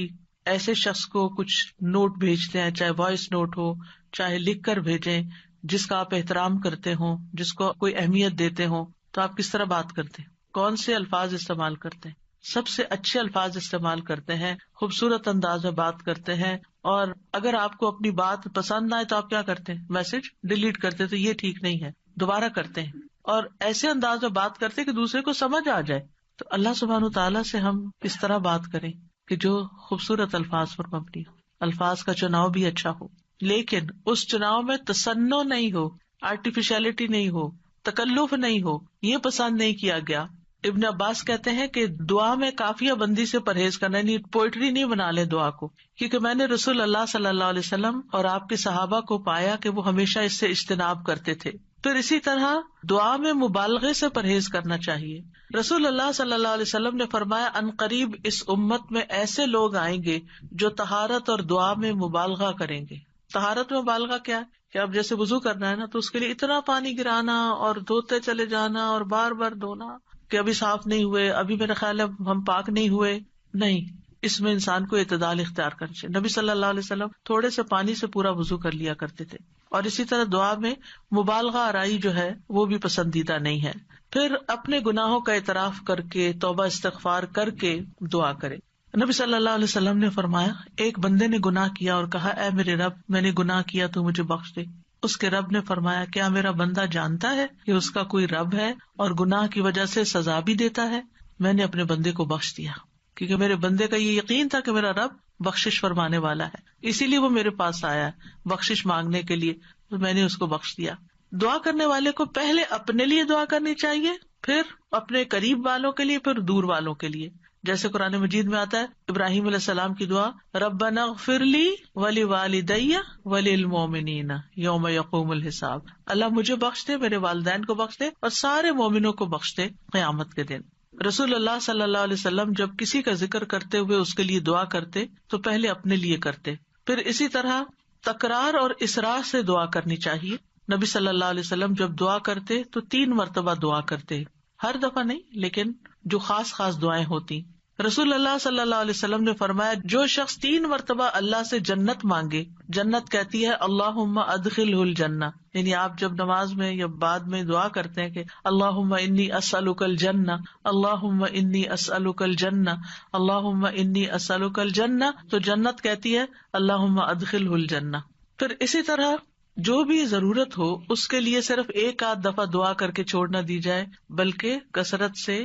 [SPEAKER 1] ایسے شخص کو کچھ نوٹ بھیجتے ہیں، چاہے وائس نوٹ ہو چاہے لکھ کر بھیجیں، جس کا آپ احترام کرتے ہوں، جس کو کوئی اہمیت دیتے ہوں، تو آپ کس طرح بات کرتے ہیں، کون سے الفاظ استعمال کرتے ہیں؟ سب سے اچھے الفاظ استعمال کرتے ہیں، خوبصورت انداز میں بات کرتے ہیں، اور اگر آپ کو اپنی بات پسند نہ آئے تو آپ کیا کرتے ہیں؟ میسج ڈیلیٹ کرتے، تو یہ ٹھیک نہیں ہے، دوبارہ کرتے ہیں، اور ایسے انداز میں بات کرتے کہ دوسرے کو سمجھ آ جائے. تو اللہ سبحانہ تعالیٰ سے ہم اس طرح بات کریں کہ جو خوبصورت الفاظ پر مبنی ہو، الفاظ کا چناؤ بھی اچھا ہو، لیکن اس چناؤ میں تصنع نہیں ہو، آرٹیفیشلٹی نہیں ہو، تکلف نہیں ہو، یہ پسند نہیں کیا گیا. ابن عباس کہتے ہیں کہ دعا میں قافیہ بندی سے پرہیز کرنا، یعنی پوئٹری نہیں بنا لے دعا کو، کیونکہ میں نے رسول اللہ صلی اللہ علیہ وسلم اور آپ کے صحابہ کو پایا کہ وہ ہمیشہ اس سے اجتناب کرتے تھے. پھر اسی طرح دعا میں مبالغے سے پرہیز کرنا چاہیے. رسول اللہ صلی اللہ علیہ وسلم نے فرمایا ان قریب اس امت میں ایسے لوگ آئیں گے جو طہارت اور دعا میں مبالغہ کریں گے. طہارت میں مبالغہ کیا ہے کہ اب جیسے وضو کرنا ہے نا، تو اس کے لیے اتنا پانی گرانا اور دھوتے چلے جانا اور بار بار دھونا کہ ابھی صاف نہیں ہوئے، ابھی میرا خیال ہے ہم پاک نہیں ہوئے. نہیں، اس میں انسان کو اعتدال اختیار کرنا چاہیے. نبی صلی اللہ علیہ وسلم تھوڑے سے پانی سے پورا وضو کر لیا کرتے تھے. اور اسی طرح دعا میں مبالغہ آرائی جو ہے وہ بھی پسندیدہ نہیں ہے. پھر اپنے گناہوں کا اعتراف کر کے توبہ استغفار کر کے دعا کرے. نبی صلی اللہ علیہ وسلم نے فرمایا ایک بندے نے گناہ کیا اور کہا اے میرے رب میں نے گناہ کیا تو مجھے بخش دے. اس کے رب نے فرمایا کیا میرا بندہ جانتا ہے کہ اس کا کوئی رب ہے اور گناہ کی وجہ سے سزا بھی دیتا ہے؟ میں نے اپنے بندے کو بخش دیا، کیونکہ میرے بندے کا یہ یقین تھا کہ میرا رب بخشش فرمانے والا ہے، اسی لیے وہ میرے پاس آیا بخشش مانگنے کے لیے، تو میں نے اس کو بخش دیا. دعا کرنے والے کو پہلے اپنے لیے دعا کرنی چاہیے، پھر اپنے قریب والوں کے لیے، پھر دور والوں کے لیے. جیسے قرآن مجید میں آتا ہے ابراہیم علیہ السلام کی دعا ربنا اغفر لی ولوالدی وللمؤمنین یوم یقوم الحساب. اللہ مجھے بخش دے، میرے والدین کو بخش دے اور سارے مومنوں کو بخش دے قیامت کے دن. رسول اللہ صلی اللہ علیہ وسلم جب کسی کا ذکر کرتے ہوئے اس کے لیے دعا کرتے تو پہلے اپنے لیے کرتے. پھر اسی طرح تکرار اور اصرار سے دعا کرنی چاہیے. نبی صلی اللہ علیہ وسلم جب دعا کرتے تو 3 مرتبہ دعا کرتے، ہر دفعہ نہیں لیکن جو خاص خاص دعائیں ہوتی. رسول اللہ صلی اللہ علیہ وسلم نے فرمایا جو شخص 3 مرتبہ اللہ سے جنت مانگے، جنت کہتی ہے اللہم ادخلہ الجنہ، یعنی آپ جب نماز میں یا بعد میں دعا کرتے ہیں کہ اللہم انی اسألک الجنہ، اللہم انی اسألک الجنہ، اللہم انی اسألک الجنہ، تو جنت کہتی ہے اللہم ادخلہ الجنہ. پھر اسی طرح جو بھی ضرورت ہو اس کے لیے صرف 1 دفعہ دعا کر کے چھوڑ نہ دی جائے، بلکہ کثرت سے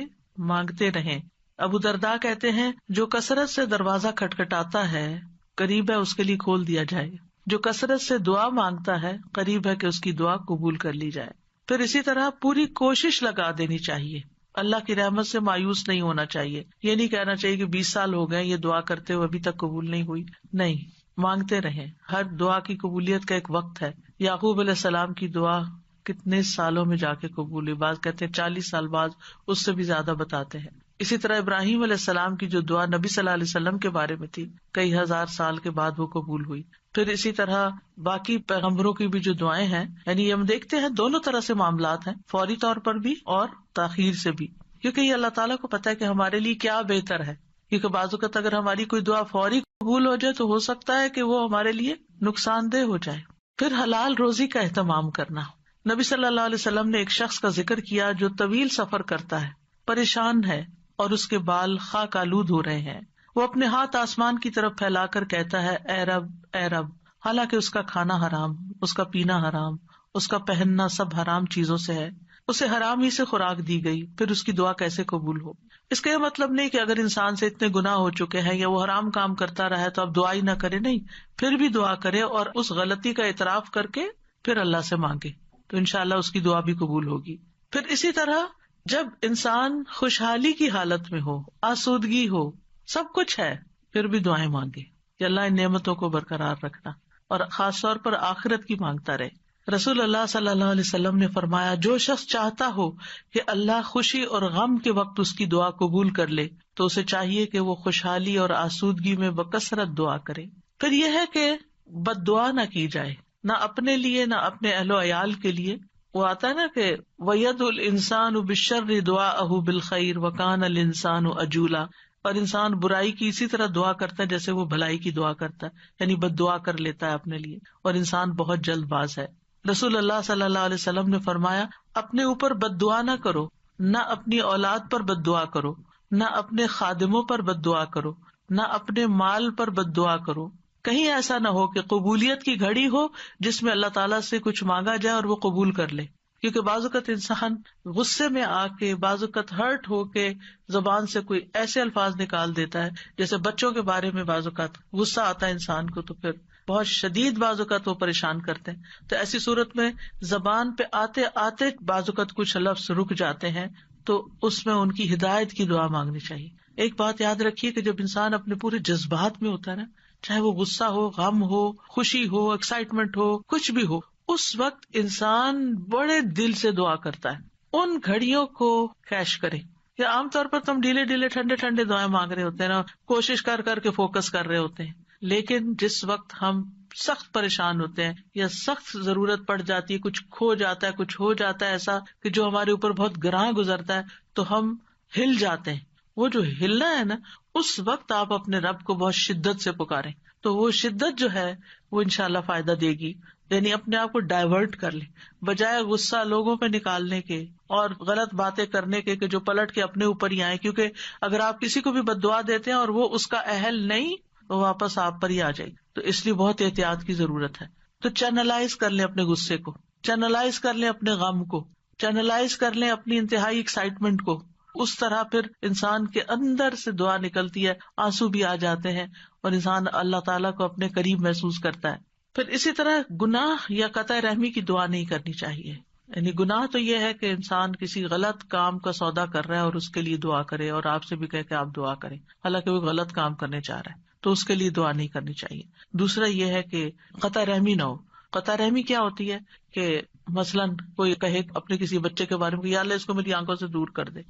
[SPEAKER 1] مانگتے رہیں. ابو درداء کہتے ہیں جو کثرت سے دروازہ کھٹکھٹاتا ہے قریب ہے اس کے لیے کھول دیا جائے، جو کثرت سے دعا مانگتا ہے قریب ہے کہ اس کی دعا قبول کر لی جائے. پھر اسی طرح پوری کوشش لگا دینی چاہیے، اللہ کی رحمت سے مایوس نہیں ہونا چاہیے. یہ نہیں کہنا چاہیے کہ 20 سال ہو گئے یہ دعا کرتے ہوئے ابھی تک قبول نہیں ہوئی. نہیں، مانگتے رہیں. ہر دعا کی قبولیت کا ایک وقت ہے. یعقوب علیہ السلام کی دعا کتنے سالوں میں جا کے قبول ہوئی، بعض کہتے ہیں 40 سال بعد، اس سے بھی زیادہ بتاتے ہیں. اسی طرح ابراہیم علیہ السلام کی جو دعا نبی صلی اللہ علیہ وسلم کے بارے میں تھی کئی ہزار سال کے بعد وہ قبول ہوئی. پھر اسی طرح باقی پیغمبروں کی بھی جو دعائیں ہیں، یعنی ہم دیکھتے ہیں دونوں طرح سے معاملات ہیں، فوری طور پر بھی اور تاخیر سے بھی، کیونکہ یہ اللہ تعالیٰ کو پتا ہے کہ ہمارے لیے کیا بہتر ہے. کیونکہ بعض اوقات اگر ہماری کوئی دعا فوری قبول ہو جائے تو ہو سکتا ہے کہ وہ ہمارے لیے نقصان دہ ہو جائے. پھر حلال روزی کا اہتمام کرنا. نبی صلی اللہ علیہ وسلم نے ایک شخص کا ذکر کیا جو طویل سفر کرتا ہے، پریشان ہے اور اس کے بال خاک آلود ہو رہے ہیں. وہ اپنے ہاتھ آسمان کی طرف پھیلا کر کہتا ہے اے رب اے رب، حالانکہ اس کا کھانا حرام، اس کا پینا حرام، اس کا پہننا سب حرام چیزوں سے ہے، اسے حرام ہی سے خوراک دی گئی، پھر اس کی دعا کیسے قبول ہو؟ اس کا یہ مطلب نہیں کہ اگر انسان سے اتنے گناہ ہو چکے ہیں یا وہ حرام کام کرتا رہا ہے تو اب دعا ہی نہ کرے. نہیں، پھر بھی دعا کرے اور اس غلطی کا اعتراف کر کے پھر اللہ سے مانگے تو انشاءاللہ اس کی دعا بھی قبول ہوگی. پھر اسی طرح جب انسان خوشحالی کی حالت میں ہو، آسودگی ہو، سب کچھ ہے، پھر بھی دعائیں مانگے کہ اللہ ان نعمتوں کو برقرار رکھنا، اور خاص طور پر آخرت کی مانگتا رہے. رسول اللہ صلی اللہ علیہ وسلم نے فرمایا جو شخص چاہتا ہو کہ اللہ خوشی اور غم کے وقت اس کی دعا قبول کر لے تو اسے چاہیے کہ وہ خوشحالی اور آسودگی میں بکثرت دعا کرے. پھر یہ ہے کہ بد دعا نہ کی جائے، نہ اپنے لیے نہ اپنے اہل و عیال کے لیے. وہ آتا ہے نا کہ وَيَدْعُ الْإِنسَانُ بِالشَّرِّ دُعَاءَهُ بِالْخَيْرِ وَكَانَ الْإِنسَانُ عَجُولًا. اور انسان برائی کی اسی طرح دعا کرتا ہے جیسے وہ بھلائی کی دعا کرتا ہے، یعنی بد دعا کر لیتا ہے اپنے لیے، اور انسان بہت جلد باز ہے. رسول اللہ صلی اللہ علیہ وسلم نے فرمایا اپنے اوپر بد دعا نہ کرو، نہ اپنی اولاد پر بد دعا کرو، نہ اپنے خادموں پر بد دعا کرو، نہ اپنے مال پر بد دعا کرو. کہیں ایسا نہ ہو کہ قبولیت کی گھڑی ہو جس میں اللہ تعالیٰ سے کچھ مانگا جائے اور وہ قبول کر لے. کیونکہ بعض اوقات انسان غصے میں آ کے، بعض اوقات ہرٹ ہو کے زبان سے کوئی ایسے الفاظ نکال دیتا ہے، جیسے بچوں کے بارے میں بعض اوقات غصہ آتا ہے انسان کو تو پھر بہت شدید بعض اوقات وہ پریشان کرتے ہیں. تو ایسی صورت میں زبان پہ آتے آتے بعض اوقات کچھ لفظ رک جاتے ہیں، تو اس میں ان کی ہدایت کی دعا مانگنی چاہیے. ایک بات یاد رکھیے کہ جب انسان اپنے پورے جذبات میں ہوتا ہے نا، چاہے وہ غصہ ہو، غم ہو، خوشی ہو، ایکسائٹمنٹ ہو، کچھ بھی ہو، اس وقت انسان بڑے دل سے دعا کرتا ہے. ان گھڑیوں کو کیش کرے. یا عام طور پر تو ہم ڈھیلے ڈھیلے ٹھنڈے ٹھنڈے دعائیں مانگ رہے ہوتے ہیں نا، کوشش کر کر کے فوکس کر رہے ہوتے ہیں. لیکن جس وقت ہم سخت پریشان ہوتے ہیں یا سخت ضرورت پڑ جاتی ہے، کچھ کھو جاتا ہے، کچھ ہو جاتا ہے ایسا کہ جو ہمارے اوپر بہت گراں گزرتا ہے، تو ہم ہل جاتے ہیں. وہ جو ہلنا ہے نا، اس وقت آپ اپنے رب کو بہت شدت سے پکاریں، تو وہ شدت جو ہے وہ انشاءاللہ فائدہ دے گی. یعنی اپنے آپ کو ڈائیورٹ کر لیں، بجائے غصہ لوگوں پہ نکالنے کے اور غلط باتیں کرنے کے کہ جو پلٹ کے اپنے اوپر ہی آئے. کیونکہ اگر آپ کسی کو بھی بد دعا دیتے ہیں اور وہ اس کا اہل نہیں، وہ واپس آپ پر ہی آ جائے گی. تو اس لیے بہت احتیاط کی ضرورت ہے. تو چینلائز کر لیں اپنے غصے کو، چینلائز کر لیں اپنے غم کو، چینلائز کر لیں اپنی انتہائی ایکسائٹمنٹ کو. اس طرح پھر انسان کے اندر سے دعا نکلتی ہے، آنسو بھی آ جاتے ہیں اور انسان اللہ تعالیٰ کو اپنے قریب محسوس کرتا ہے. پھر اسی طرح گناہ یا قطع رحمی کی دعا نہیں کرنی چاہیے. یعنی گناہ تو یہ ہے کہ انسان کسی غلط کام کا سودا کر رہا ہے اور اس کے لیے دعا کرے اور آپ سے بھی کہے کہ آپ دعا کریں، حالانکہ وہ غلط کام کرنے چاہ رہا ہے، تو اس کے لیے دعا نہیں کرنی چاہیے. دوسرا یہ ہے کہ قطع رحمی نہ ہو. قطع رحمی کیا ہوتی ہے کہ مثلاً کوئی کہے اپنے کسی بچے کے بارے میں کہ یا اللہ اس کو میری آنکھوں سے دور کر دے.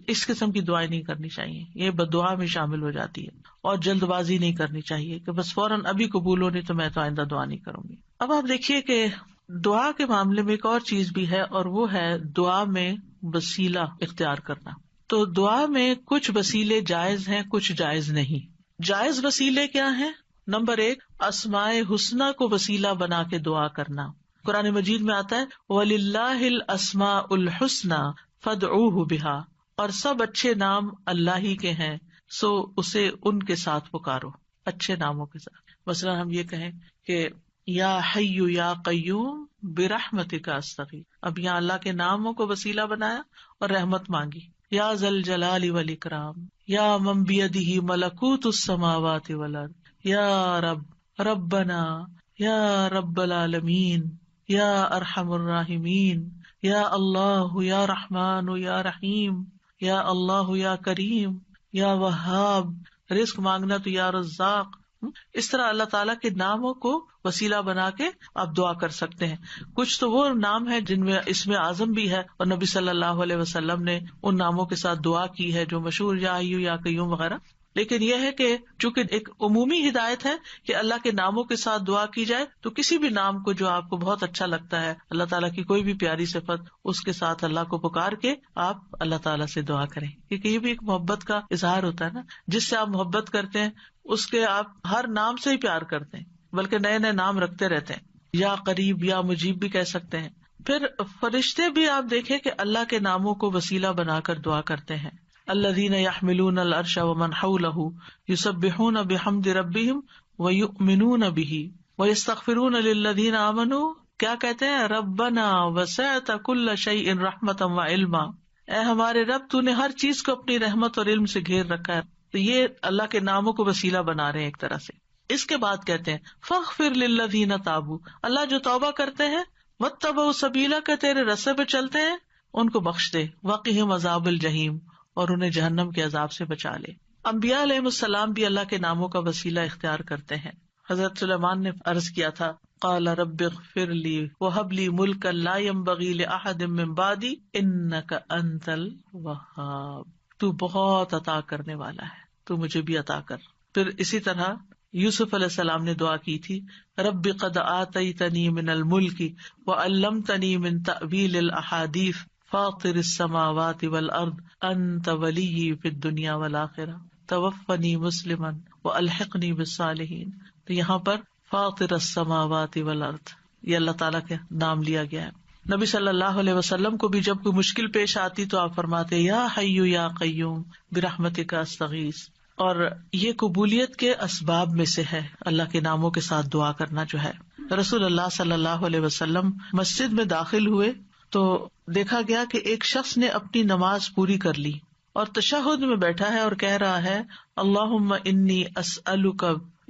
[SPEAKER 1] اس قسم کی دعائیں نہیں کرنی چاہیے، یہ بددعا میں شامل ہو جاتی ہے. اور جلد بازی نہیں کرنی چاہیے کہ بس فوراً ابھی قبول ہو، نہیں تو میں تو آئندہ دعا نہیں کروں گی. اب آپ دیکھیے کہ دعا کے معاملے میں ایک اور چیز بھی ہے، اور وہ ہے دعا میں وسیلہ اختیار کرنا. تو دعا میں کچھ وسیلے جائز ہیں، کچھ جائز نہیں. جائز وسیلے کیا ہیں؟ نمبر 1، اسماء حسنی کو وسیلہ بنا کے دعا کرنا. قرآن مجید میں آتا ہے وَلِلَّهِ الْأَسْمَاءُ الْحُسْنَى فَادْعُوهُ بِهَا، اور سب اچھے نام اللہ ہی کے ہیں، سو اسے ان کے ساتھ پکارو، اچھے ناموں کے ساتھ. مثلا ہم یہ کہیں کہ یا حی یا قیوم برحمتک استغیث، اب یہاں اللہ کے ناموں کو وسیلہ بنایا اور رحمت مانگی. یا ذا الجلال والاکرام، یا من بیدہ ملکوت السماوات والارض، یا رب ربنا، یا رب العالمین، یا ارحم الراحمین، یا اللہ یا رحمان یا رحیم، یا اللہ یا کریم، یا وہاب. رزق مانگنا تو یا رزاق. اس طرح اللہ تعالیٰ کے ناموں کو وسیلہ بنا کے آپ دعا کر سکتے ہیں. کچھ تو وہ نام ہے جن میں اسم اعظم بھی ہے، اور نبی صلی اللہ علیہ وسلم نے ان ناموں کے ساتھ دعا کی ہے جو مشہور یا حی یا قیوم وغیرہ. لیکن یہ ہے کہ چونکہ ایک عمومی ہدایت ہے کہ اللہ کے ناموں کے ساتھ دعا کی جائے، تو کسی بھی نام کو جو آپ کو بہت اچھا لگتا ہے، اللہ تعالیٰ کی کوئی بھی پیاری صفت، اس کے ساتھ اللہ کو پکار کے آپ اللہ تعالیٰ سے دعا کریں. کیونکہ یہ بھی ایک محبت کا اظہار ہوتا ہے نا، جس سے آپ محبت کرتے ہیں اس کے آپ ہر نام سے ہی پیار کرتے ہیں، بلکہ نئے نئے نام رکھتے رہتے ہیں. یا قریب یا مجیب بھی کہہ سکتے ہیں. پھر فرشتے بھی آپ دیکھیں کہ اللہ کے ناموں کو وسیلہ بنا کر دعا کرتے ہیں. الذین یحملون العرش ومن حولہ یسبحون بحمد ربہم ویؤمنون بہ ویستغفرون للذین آمنوا. کیا کہتے ہیں؟ ربنا وسعت کل شیء رحمتا وعلما، اے ہمارے رب تو نے ہر چیز کو اپنی رحمت اور علم سے گھیر رکھا ہے. تو یہ اللہ کے ناموں کو وسیلہ بنا رہے ہیں ایک طرح سے. اس کے بعد کہتے ہیں فاغفر للذین تابوا، اللہ جو توبہ کرتے ہیں، واتبعوا سبیلک، تیرے رستے پہ چلتے ہیں، ان کو بخش دے، وقہم عذاب الجحیم، اور انہیں جہنم کے عذاب سے بچا لے. انبیاء علیہ السلام بھی اللہ کے ناموں کا وسیلہ اختیار کرتے ہیں. حضرت سلیمان نے عرض کیا تھا قال رب اغفر لی وہب لی ملکا لا ينبغی لأحد من بعدی انک انت الوہاب. تو بہت عطا کرنے والا ہے، تو مجھے بھی عطا کر. پھر اسی طرح یوسف علیہ السلام نے دعا کی تھی رب قد آتیتنی من الملک وعلمتنی من تأویل الاحادیث فاطر السماوات والارض انت ولی فی الدنیا والآخرہ توفنی مسلما والحقنی بالصالحین. تو یہاں پر فاطر السماوات والارض یہ اللہ تعالیٰ کے نام لیا گیا ہے. نبی صلی اللہ علیہ وسلم کو بھی جب کوئی مشکل پیش آتی تو آپ فرماتے یا حی یا قیوم برحمتک استغیث. اور یہ قبولیت کے اسباب میں سے ہے اللہ کے ناموں کے ساتھ دعا کرنا جو ہے. رسول اللہ صلی اللہ علیہ وسلم مسجد میں داخل ہوئے تو دیکھا گیا کہ ایک شخص نے اپنی نماز پوری کر لی اور تشہد میں بیٹھا ہے اور کہہ رہا ہے اللہم انی اسألک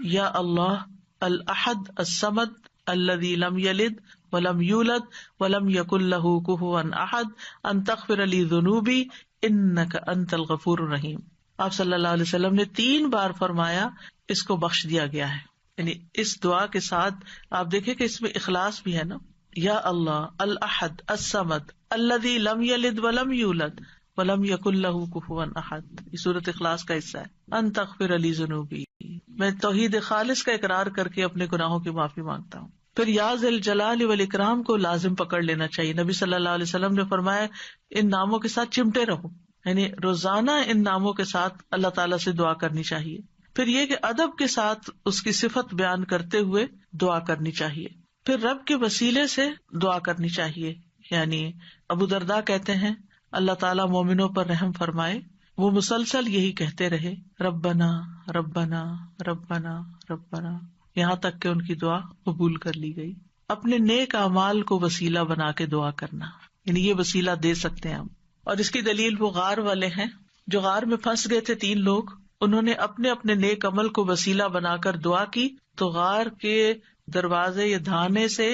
[SPEAKER 1] یا اللہ الاحد الصمد الذی لم یلد ولم یولد ولم یکن لہ کفوا احد ان تغفر لی ذنوبی انک انت الغفور الرحیم. آپ صلی اللہ علیہ وسلم نے 3 بار فرمایا اس کو بخش دیا گیا ہے. یعنی اس دعا کے ساتھ آپ دیکھیں کہ اس میں اخلاص بھی ہے نا. یا اللہ الاحد الصمد الذی لم یلد ولم یولد ولم یکن لہ کفوا احد. یہ سورۃ اخلاص کا حصہ ہے. ان تغفر لی ذنوبی، میں توحید خالص کا اقرار کر کے اپنے گناہوں کی معافی مانگتا ہوں. پھر یا ذی الجلال والاکرام کو لازم پکڑ لینا چاہیے. نبی صلی اللہ علیہ وسلم نے فرمایا ان ناموں کے ساتھ چمٹے رہو، یعنی روزانہ ان ناموں کے ساتھ اللہ تعالیٰ سے دعا کرنی چاہیے. پھر یہ کہ ادب کے ساتھ اس کی صفت بیان کرتے ہوئے دعا کرنی چاہیے. پھر رب کے وسیلے سے دعا کرنی چاہیے. یعنی ابو درداء کہتے ہیں اللہ تعالیٰ مومنوں پر رحم فرمائے، وہ مسلسل یہی کہتے رہے ربنا ربنا ربنا ربنا، یہاں تک کہ ان کی دعا قبول کر لی گئی. اپنے نیک اعمال کو وسیلہ بنا کے دعا کرنا، یعنی یہ وسیلہ دے سکتے ہیں ہم. اور اس کی دلیل وہ غار والے ہیں جو غار میں پھنس گئے تھے. 3 لوگ انہوں نے اپنے اپنے نیک عمل کو وسیلہ بنا کر دعا کی تو غار کے دروازے یا دھانے سے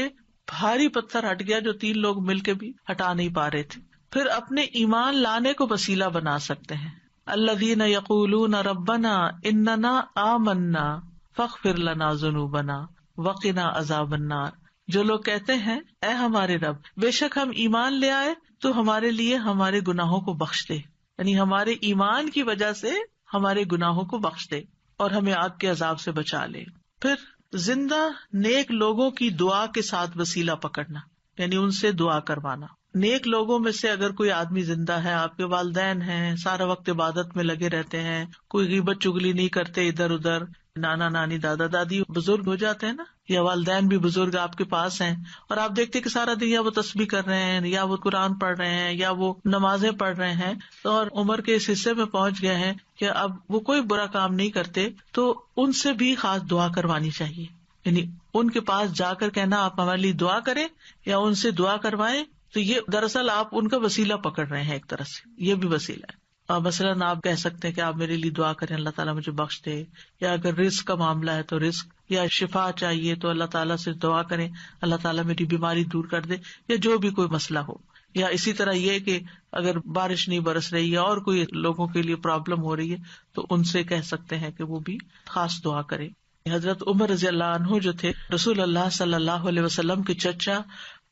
[SPEAKER 1] بھاری پتھر ہٹ گیا جو 3 لوگ مل کے بھی ہٹا نہیں پا رہے تھے. پھر اپنے ایمان لانے کو وسیلہ بنا سکتے ہیں. الذین یقولون ربنا اننا آمنا فاغفر لنا ذنوبنا وقنا عذاب النار. جو لوگ کہتے ہیں اے ہمارے رب بے شک ہم ایمان لے آئے تو ہمارے لیے ہمارے گناہوں کو بخش دے، یعنی ہمارے ایمان کی وجہ سے ہمارے گناہوں کو بخش دے اور ہمیں آگ کے عذاب سے بچا لے. پھر زندہ نیک لوگوں کی دعا کے ساتھ وسیلہ پکڑنا، یعنی ان سے دعا کروانا. نیک لوگوں میں سے اگر کوئی آدمی زندہ ہے، آپ کے والدین ہیں، سارا وقت عبادت میں لگے رہتے ہیں، کوئی غیبت چگلی نہیں کرتے ادھر ادھر، نانا نانی دادا دادی بزرگ ہو جاتے ہیں نا، یا والدین بھی بزرگ آپ کے پاس ہیں اور آپ دیکھتے کہ سارا دن یا وہ تسبیح کر رہے ہیں یا وہ قرآن پڑھ رہے ہیں یا وہ نمازیں پڑھ رہے ہیں اور عمر کے اس حصے میں پہنچ گئے ہیں کہ اب وہ کوئی برا کام نہیں کرتے، تو ان سے بھی خاص دعا کروانی چاہیے. یعنی ان کے پاس جا کر کہنا آپ ہمارے لیے دعا کریں یا ان سے دعا کروائیں، تو یہ دراصل آپ ان کا وسیلہ پکڑ رہے ہیں. ایک طرح سے یہ بھی وسیلہ ہے. مثلاً آپ کہہ سکتے ہیں کہ آپ میرے لیے دعا کریں اللہ تعالیٰ مجھے بخش دے، یا اگر رزق کا معاملہ ہے تو رزق، یا شفا چاہیے تو اللہ تعالیٰ سے دعا کریں اللہ تعالیٰ میری بیماری دور کر دے، یا جو بھی کوئی مسئلہ ہو. یا اسی طرح یہ کہ اگر بارش نہیں برس رہی ہے اور کوئی لوگوں کے لیے پرابلم ہو رہی ہے تو ان سے کہہ سکتے ہیں کہ وہ بھی خاص دعا کریں. حضرت عمر رضی اللہ عنہ جو تھے رسول اللہ صلی اللہ علیہ وسلم کے چچا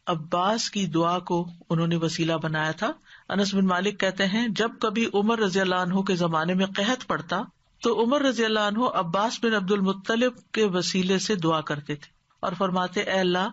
[SPEAKER 1] عباس کی دعا کو انہوں نے وسیلہ بنایا تھا. انس بن مالک کہتے ہیں جب کبھی عمر رضی اللہ عنہ کے زمانے میں قحط پڑتا تو عمر رضی اللہ عنہ عباس بن عبد المطلب کے وسیلے سے دعا کرتے تھے اور فرماتے اے اللہ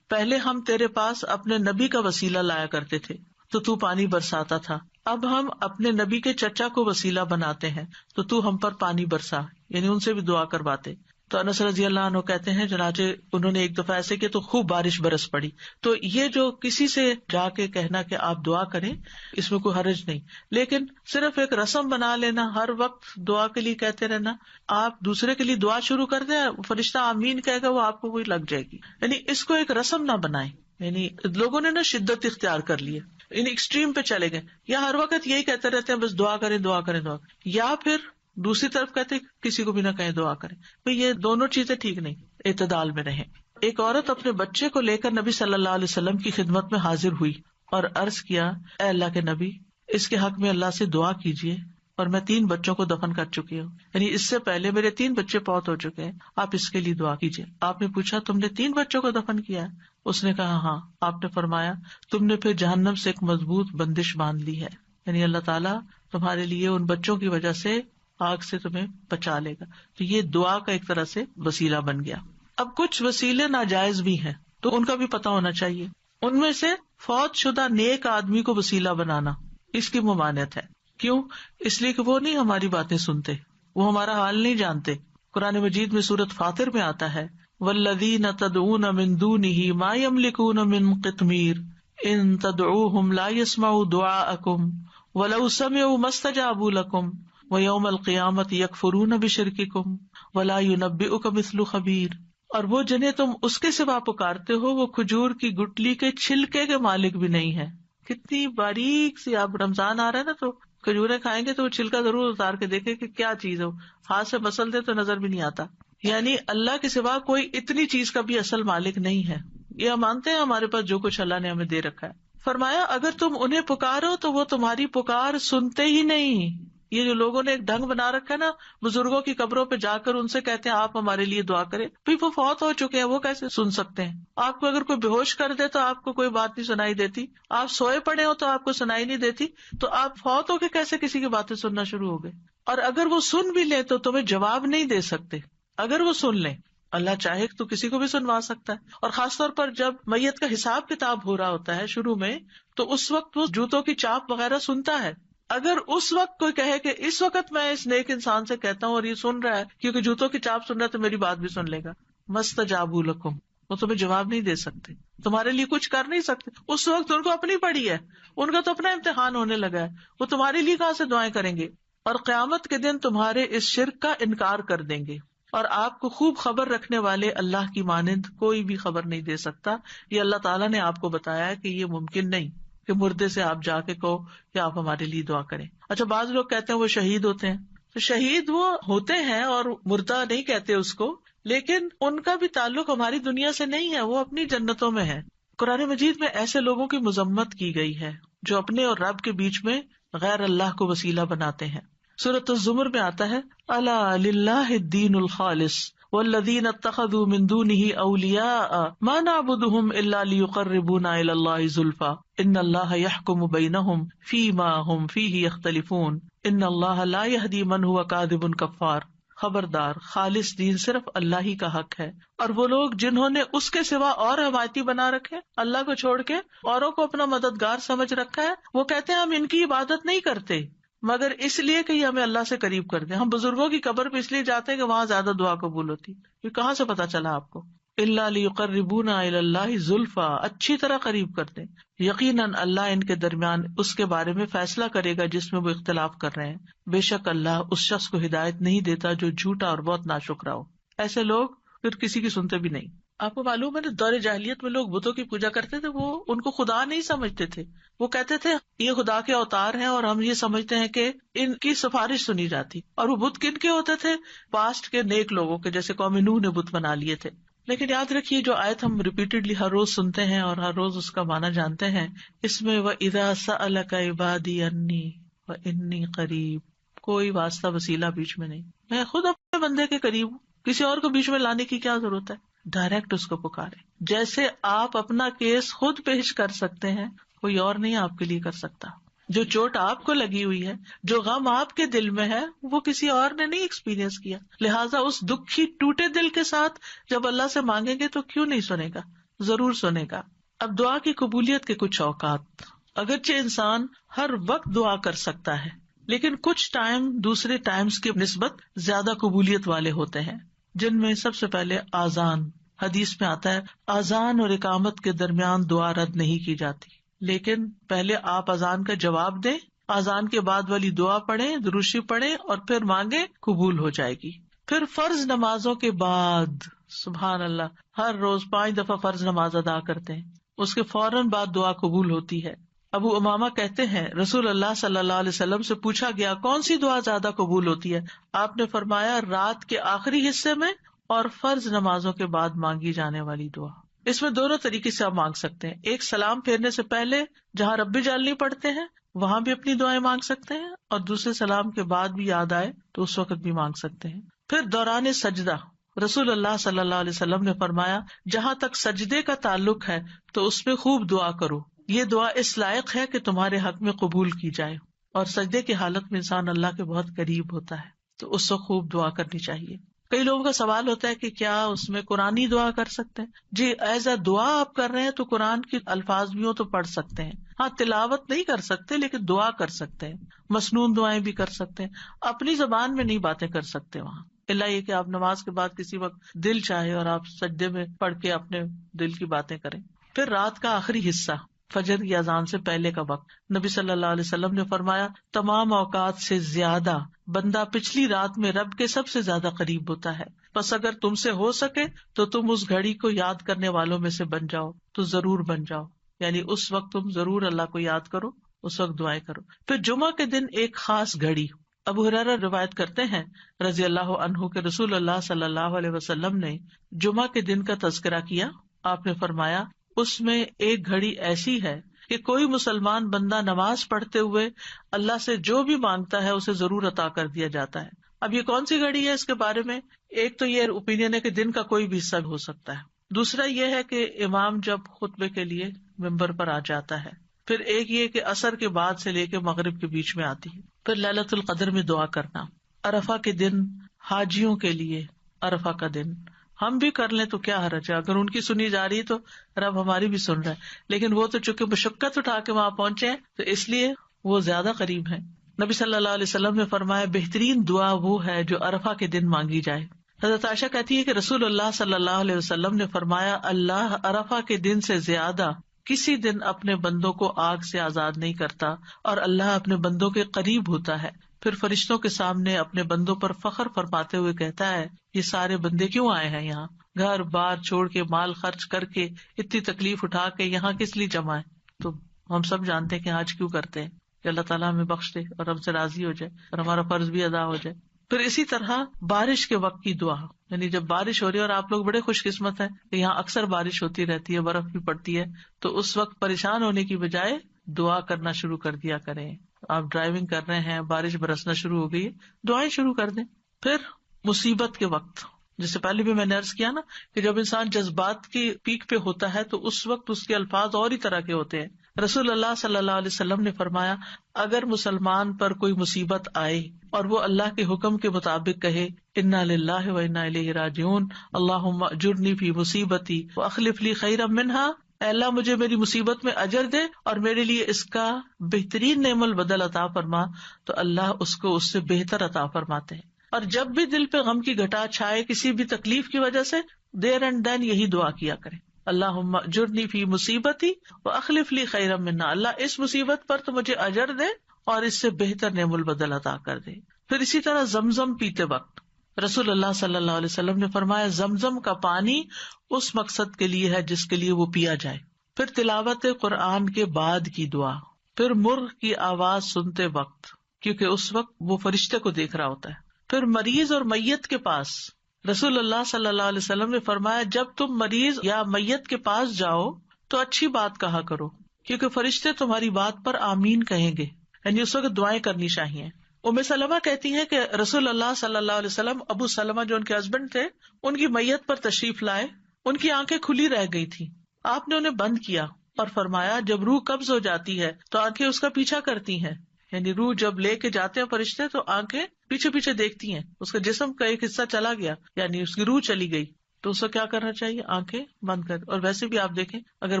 [SPEAKER 1] پہلے ہم تیرے پاس اپنے نبی کا وسیلہ لایا کرتے تھے تو پانی برساتا تھا، اب ہم اپنے نبی کے چچا کو وسیلہ بناتے ہیں تو ہم پر پانی برسا، یعنی ان سے بھی دعا کرواتے. تو انس رضی اللہ عنہ کہتے ہیں چنانچہ انہوں نے ایک دفعہ ایسے کیا تو خوب بارش برس پڑی. تو یہ جو کسی سے جا کے کہنا کہ آپ دعا کریں اس میں کوئی حرج نہیں، لیکن صرف ایک رسم بنا لینا ہر وقت دعا کے لیے کہتے رہنا، آپ دوسرے کے لیے دعا شروع کر دیں فرشتہ آمین کہے گا وہ آپ کو کوئی لگ جائے گی، یعنی اس کو ایک رسم نہ بنائیں. یعنی لوگوں نے نا شدت اختیار کر لی ہے، یعنی ایکسٹریم پہ چلے گئے، یا ہر وقت یہی کہتے رہتے ہیں بس دعا کریں دعا کریں دعا کریں، یا پھر دوسری طرف کہتے کسی کو بھی نہ کہیں دعا کریں. تو یہ دونوں چیزیں ٹھیک نہیں، اعتدال میں رہیں. ایک عورت اپنے بچے کو لے کر نبی صلی اللہ علیہ وسلم کی خدمت میں حاضر ہوئی اور عرض کیا اے اللہ کے نبی اس کے حق میں اللہ سے دعا کیجیے اور میں 3 بچوں کو دفن کر چکی ہوں، یعنی اس سے پہلے میرے 3 بچے فوت ہو چکے ہیں، آپ اس کے لیے دعا کیجیے. آپ نے پوچھا تم نے 3 بچوں کو دفن کیا ہے؟ اس نے کہا ہاں. آپ نے فرمایا تم نے پھر جہنم سے ایک مضبوط بندش باندھ لی ہے، یعنی اللہ تعالیٰ تمہارے لیے ان بچوں کی وجہ سے آگ سے تمہیں بچا لے گا. تو یہ دعا کا ایک طرح سے وسیلہ بن گیا. اب کچھ وسیلے ناجائز بھی ہیں تو ان کا بھی پتہ ہونا چاہیے. ان میں سے فوت شدہ نیک آدمی کو وسیلہ بنانا اس کی ممانعت ہے. کیوں؟ اس لیے کہ وہ نہیں ہماری باتیں سنتے، وہ ہمارا حال نہیں جانتے. قرآن مجید میں سورۃ فاطر میں آتا ہے والذین تدعون من دونہ ما یملکون من قطمیر ان تدعوهم لا يسمعوا دعاءكم ولو سمعوا ما استجابوا لكم ويوم القيامة يكفرون بشرككم ولا ينبئك مثل خبير. اور وہ جنہیں تم اس کے سوا پکارتے ہو وہ کھجور کی گٹلی کے چھلکے کے مالک بھی نہیں ہے. کتنی باریک سی، اب رمضان آ رہا ہے نا تو کھجوریں کھائیں گے تو وہ چھلکا ضرور اتار کے دیکھے کہ کیا چیز ہو، ہاتھ سے مسل دے تو نظر بھی نہیں آتا. یعنی اللہ کے سوا کوئی اتنی چیز کا بھی اصل مالک نہیں ہے. یہ ہم مانتے ہیں ہمارے پاس جو کچھ اللہ نے ہمیں دے رکھا ہے. فرمایا اگر تم انہیں پکارو تو وہ تمہاری پکار سنتے ہی نہیں. یہ جو لوگوں نے ایک ڈھنگ بنا رکھا ہے نا، بزرگوں کی قبروں پہ جا کر ان سے کہتے ہیں آپ ہمارے لیے دعا کریں، بھائی وہ فوت ہو چکے ہیں، وہ کیسے سن سکتے ہیں؟ آپ کو اگر کوئی بے ہوش کر دے تو آپ کو کوئی بات نہیں سنائی دیتی، آپ سوئے پڑے ہو تو آپ کو سنائی نہیں دیتی، تو آپ فوت ہو کے کیسے کسی کی باتیں سننا شروع ہو گئے؟ اور اگر وہ سن بھی لیں تو تمہیں جواب نہیں دے سکتے. اگر وہ سن لیں، اللہ چاہے تو کسی کو بھی سنوا سکتا ہے. اور خاص طور پر جب میت کا حساب کتاب ہو رہا ہوتا ہے شروع میں، تو اس وقت وہ جوتوں کی چاپ وغیرہ سنتا ہے. اگر اس وقت کوئی کہے کہ اس وقت میں اس نیک انسان سے کہتا ہوں اور یہ سن رہا ہے کیونکہ جوتوں کی چاپ سن رہا ہے تو میری بات بھی سن لے گا، مستجابوا لکم، وہ تمہیں جواب نہیں دے سکتے، تمہارے لیے کچھ کر نہیں سکتے. اس وقت ان کو اپنی پڑی ہے، ان کا تو اپنا امتحان ہونے لگا ہے، وہ تمہارے لیے کہاں سے دعائیں کریں گے. اور قیامت کے دن تمہارے اس شرک کا انکار کر دیں گے. اور آپ کو خوب خبر رکھنے والے اللہ کی مانند کوئی بھی خبر نہیں دے سکتا. یہ اللہ تعالیٰ نے آپ کو بتایا ہے کہ یہ ممکن نہیں کہ مردے سے آپ جا کے کہو کہ آپ ہمارے لیے دعا کریں. اچھا، بعض لوگ کہتے ہیں وہ شہید ہوتے ہیں، تو شہید وہ ہوتے ہیں اور مردہ نہیں کہتے اس کو، لیکن ان کا بھی تعلق ہماری دنیا سے نہیں ہے، وہ اپنی جنتوں میں ہے. قرآن مجید میں ایسے لوگوں کی مذمت کی گئی ہے جو اپنے اور رب کے بیچ میں غیر اللہ کو وسیلہ بناتے ہیں. سورۃ الزمر میں آتا ہے الا للہ الدین الخالص والذین اتخذوا من دونہ اولیاء ما نعبدهم الا لیقربونا الی اللہ زلفی ان اللہ یحکم بینہم فیما ہم فیہ یختلفون ان اللہ لا یہدی من هو کاذب کفار. خبردار، خالص دین صرف اللہ ہی کا حق ہے، اور وہ لوگ جنہوں نے اس کے سوا اور حمایتی بنا رکھے، اللہ کو چھوڑ کے اوروں کو اپنا مددگار سمجھ رکھا ہے، وہ کہتے ہیں ہم ان کی عبادت نہیں کرتے مگر اس لیے کہ یہ ہمیں اللہ سے قریب کر دیں. ہم بزرگوں کی قبر پہ اس لیے جاتے ہیں کہ وہاں زیادہ دعا قبول ہوتی. یہ کہاں سے پتا چلا آپ کو؟ الا لیقربونا الی اللہ زلفی، اچھی طرح قریب کر دیں. یقیناً اللہ ان کے درمیان اس کے بارے میں فیصلہ کرے گا جس میں وہ اختلاف کر رہے ہیں. بے شک اللہ اس شخص کو ہدایت نہیں دیتا جو جھوٹا اور بہت ناشکرا ہو. ایسے لوگ پھر کسی کی سنتے بھی نہیں. آپ کو معلوم ہے نا، دور جاہلیت میں لوگ بتوں کی پوجا کرتے تھے، وہ ان کو خدا نہیں سمجھتے تھے. وہ کہتے تھے یہ خدا کے اوتار ہیں اور ہم یہ سمجھتے ہیں کہ ان کی سفارش سنی جاتی. اور وہ بت کن کے ہوتے تھے؟ پاسٹ کے نیک لوگوں کے، جیسے قوم نوح نے بت بنا لیے تھے. لیکن یاد رکھیے جو آیت ہم ریپیٹڈلی ہر روز سنتے ہیں اور ہر روز اس کا معنی جانتے ہیں، اس میں وَإِذَا سَأَلَكَ عِبَادِي عَنِّي وَإِنِّي قَرِيبٌ، کوئی واسطہ وسیلہ بیچ میں نہیں، میں خود اپنے بندے کے قریب ہوں. کسی اور کو بیچ میں لانے کی کیا ضرورت ہے؟ ڈائریکٹ اس کو پکارے. جیسے آپ اپنا کیس خود پیش کر سکتے ہیں، کوئی اور نہیں آپ کے لیے کر سکتا. جو چوٹ آپ کو لگی ہوئی ہے، جو غم آپ کے دل میں ہے، وہ کسی اور نے نہیں ایکسپیرئنس کیا. لہٰذا اس دکھی ٹوٹے دل کے ساتھ جب اللہ سے مانگیں گے تو کیوں نہیں سنے گا؟ ضرور سنے گا. اب دعا کی قبولیت کے کچھ اوقات. اگرچہ انسان ہر وقت دعا کر سکتا ہے، لیکن کچھ ٹائم دوسرے ٹائمز کی نسبت زیادہ قبولیت والے ہوتے ہیں، جن میں سب سے پہلے آذان. حدیث میں آتا ہے آذان اور اقامت کے درمیان دعا رد نہیں کی جاتی، لیکن پہلے آپ اذان کا جواب دیں، اذان کے بعد والی دعا پڑھیں، درود شریف پڑھیں اور پھر مانگیں، قبول ہو جائے گی. پھر فرض نمازوں کے بعد، سبحان اللہ، ہر روز 5 دفعہ فرض نماز ادا کرتے ہیں، اس کے فوراً بعد دعا قبول ہوتی ہے. ابو امامہ کہتے ہیں رسول اللہ صلی اللہ علیہ وسلم سے پوچھا گیا کون سی دعا زیادہ قبول ہوتی ہے؟ آپ نے فرمایا رات کے آخری حصے میں اور فرض نمازوں کے بعد مانگی جانے والی دعا. اس میں دونوں طریقے سے آپ مانگ سکتے ہیں. ایک سلام پھیرنے سے پہلے جہاں رب جلنی پڑھتے ہیں وہاں بھی اپنی دعائیں مانگ سکتے ہیں، اور دوسرے سلام کے بعد بھی یاد آئے تو اس وقت بھی مانگ سکتے ہیں. پھر دوران سجدہ رسول اللہ صلی اللہ علیہ وسلم نے فرمایا جہاں تک سجدے کا تعلق ہے تو اس میں خوب دعا کرو، یہ دعا اس لائق ہے کہ تمہارے حق میں قبول کی جائے. اور سجدے کی حالت میں انسان اللہ کے بہت قریب ہوتا ہے تو اس وقت خوب دعا کرنی چاہیے. کئی لوگوں کا سوال ہوتا ہے کہ کیا اس میں قرآنی دعا کر سکتے ہیں؟ جی، ایز اے دعا آپ کر رہے ہیں تو قرآن کے الفاظ بھی ہو تو پڑھ سکتے ہیں. ہاں، تلاوت نہیں کر سکتے لیکن دعا کر سکتے ہیں، مسنون دعائیں بھی کر سکتے ہیں. اپنی زبان میں نہیں باتیں کر سکتے وہاں، اللہ یہ کہ آپ نماز کے بعد کسی وقت دل چاہے اور آپ سجدے میں پڑھ کے اپنے دل کی باتیں کریں. پھر رات کا آخری حصہ، فجر کی اذان سے پہلے کا وقت. نبی صلی اللہ علیہ وسلم نے فرمایا تمام اوقات سے زیادہ بندہ پچھلی رات میں رب کے سب سے زیادہ قریب ہوتا ہے. بس اگر تم سے ہو سکے تو تم اس گھڑی کو یاد کرنے والوں میں سے بن جاؤ تو ضرور بن جاؤ. یعنی اس وقت تم ضرور اللہ کو یاد کرو، اس وقت دعائیں کرو. پھر جمعہ کے دن ایک خاص گھڑی. ابو ہریرہ روایت کرتے ہیں رضی اللہ عنہ کہ رسول اللہ صلی اللہ علیہ وسلم نے جمعہ کے دن کا تذکرہ کیا. آپ نے فرمایا اس میں ایک گھڑی ایسی ہے کہ کوئی مسلمان بندہ نماز پڑھتے ہوئے اللہ سے جو بھی مانگتا ہے اسے ضرور عطا کر دیا جاتا ہے. اب یہ کون سی گھڑی ہے؟ اس کے بارے میں ایک تو یہ اوپینین ہے کہ دن کا کوئی بھی حصہ ہو سکتا ہے. دوسرا یہ ہے کہ امام جب خطبے کے لیے ممبر پر آ جاتا ہے. پھر ایک یہ کہ عصر کے بعد سے لے کے مغرب کے بیچ میں آتی ہے. پھر لیلۃ القدر میں دعا کرنا. عرفہ کے دن حاجیوں کے لیے عرفہ کا دن ہم بھی کر لیں تو کیا حرج ہے، اگر ان کی سنی جا رہی تو رب ہماری بھی سن رہا ہے. لیکن وہ تو چونکہ مشقت اٹھا کے وہاں پہنچے ہیں تو اس لیے وہ زیادہ قریب ہیں. نبی صلی اللہ علیہ وسلم نے فرمایا بہترین دعا وہ ہے جو عرفہ کے دن مانگی جائے. حضرت عائشہ کہتی ہے کہ رسول اللہ صلی اللہ علیہ وسلم نے فرمایا اللہ عرفہ کے دن سے زیادہ کسی دن اپنے بندوں کو آگ سے آزاد نہیں کرتا اور اللہ اپنے بندوں کے قریب ہوتا ہے. پھر فرشتوں کے سامنے اپنے بندوں پر فخر فرماتے ہوئے کہتا ہے یہ سارے بندے کیوں آئے ہیں یہاں، گھر بار چھوڑ کے مال خرچ کر کے اتنی تکلیف اٹھا کے یہاں کس لیے جمع ہے. تو ہم سب جانتے ہیں کہ آج کیوں کرتے ہیں کہ اللہ تعالیٰ ہمیں بخش دے اور ہم سے راضی ہو جائے اور ہمارا فرض بھی ادا ہو جائے. پھر اسی طرح بارش کے وقت کی دعا، یعنی جب بارش ہو رہی ہے اور آپ لوگ بڑے خوش قسمت ہیں کہ یہاں اکثر بارش ہوتی رہتی ہے، برف بھی پڑتی ہے، تو اس وقت پریشان ہونے کی بجائے دعا کرنا شروع کر دیا کریں. آپ ڈرائیونگ کر رہے ہیں، بارش برسنا شروع ہو گئی ہے، دعائیں شروع کر دیں. پھر مصیبت کے وقت، جس سے پہلے بھی میں نے عرض کیا نا کہ جب انسان جذبات کی پیک پہ ہوتا ہے تو اس وقت اس کے الفاظ اور ہی طرح کے ہوتے ہیں. رسول اللہ صلی اللہ علیہ وسلم نے فرمایا اگر مسلمان پر کوئی مصیبت آئے اور وہ اللہ کے حکم کے مطابق کہے انا للہ و انا الیہ راجعون اللہم اجرنی فی مصیبتی واخلف لی خیرا منہا، اے اللہ مجھے میری مصیبت میں اجر دے اور میرے لیے اس کا بہترین نعم البدل عطا فرما، تو اللہ اس کو اس سے بہتر عطا فرماتے ہیں. اور جب بھی دل پہ غم کی گھٹا چھائے کسی بھی تکلیف کی وجہ سے، دیر اینڈ دین یہی دعا کیا کریں اللہم اجرنی فی مصیبتی واخلف لی خیرا منہا، اللہ اس مصیبت پر تو مجھے اجر دے اور اس سے بہتر نعم البدل عطا کر دے. پھر اسی طرح زمزم پیتے وقت رسول اللہ صلی اللہ علیہ وسلم نے فرمایا زمزم کا پانی اس مقصد کے لیے ہے جس کے لیے وہ پیا جائے. پھر تلاوت قرآن کے بعد کی دعا. پھر مرغ کی آواز سنتے وقت، کیونکہ اس وقت وہ فرشتے کو دیکھ رہا ہوتا ہے. پھر مریض اور میت کے پاس رسول اللہ صلی اللہ علیہ وسلم نے فرمایا جب تم مریض یا میت کے پاس جاؤ تو اچھی بات کہا کرو، کیونکہ فرشتے تمہاری بات پر آمین کہیں گے. یعنی اس وقت دعائیں کرنی چاہیے. ام سلمہ کہتی ہیں کہ رسول اللہ صلی اللہ علیہ وسلم ابو سلمہ جو ان کے ہسبینڈ تھے ان کی میت پر تشریف لائے. ان کی آنکھیں کھلی رہ گئی تھی، آپ نے انہیں بند کیا اور فرمایا جب روح قبض ہو جاتی ہے تو آنکھیں اس کا پیچھا کرتی ہیں. یعنی روح جب لے کے جاتے ہیں فرشتے تو آنکھیں پیچھے پیچھے دیکھتی ہیں. اس کا جسم کا ایک حصہ چلا گیا یعنی اس کی روح چلی گئی تو اسے کیا کرنا چاہیے؟ آنکھیں بند کر. اور ویسے بھی آپ دیکھیں اگر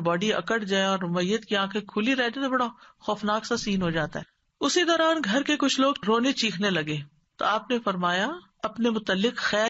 [SPEAKER 1] باڈی اکڑ جائے اور میت کی آنکھیں کھلی رہتی تو بڑا خوفناک سا سین ہو جاتا ہے. اسی دوران گھر کے کچھ لوگ رونے چیخنے لگے تو آپ نے فرمایا اپنے متعلق خیر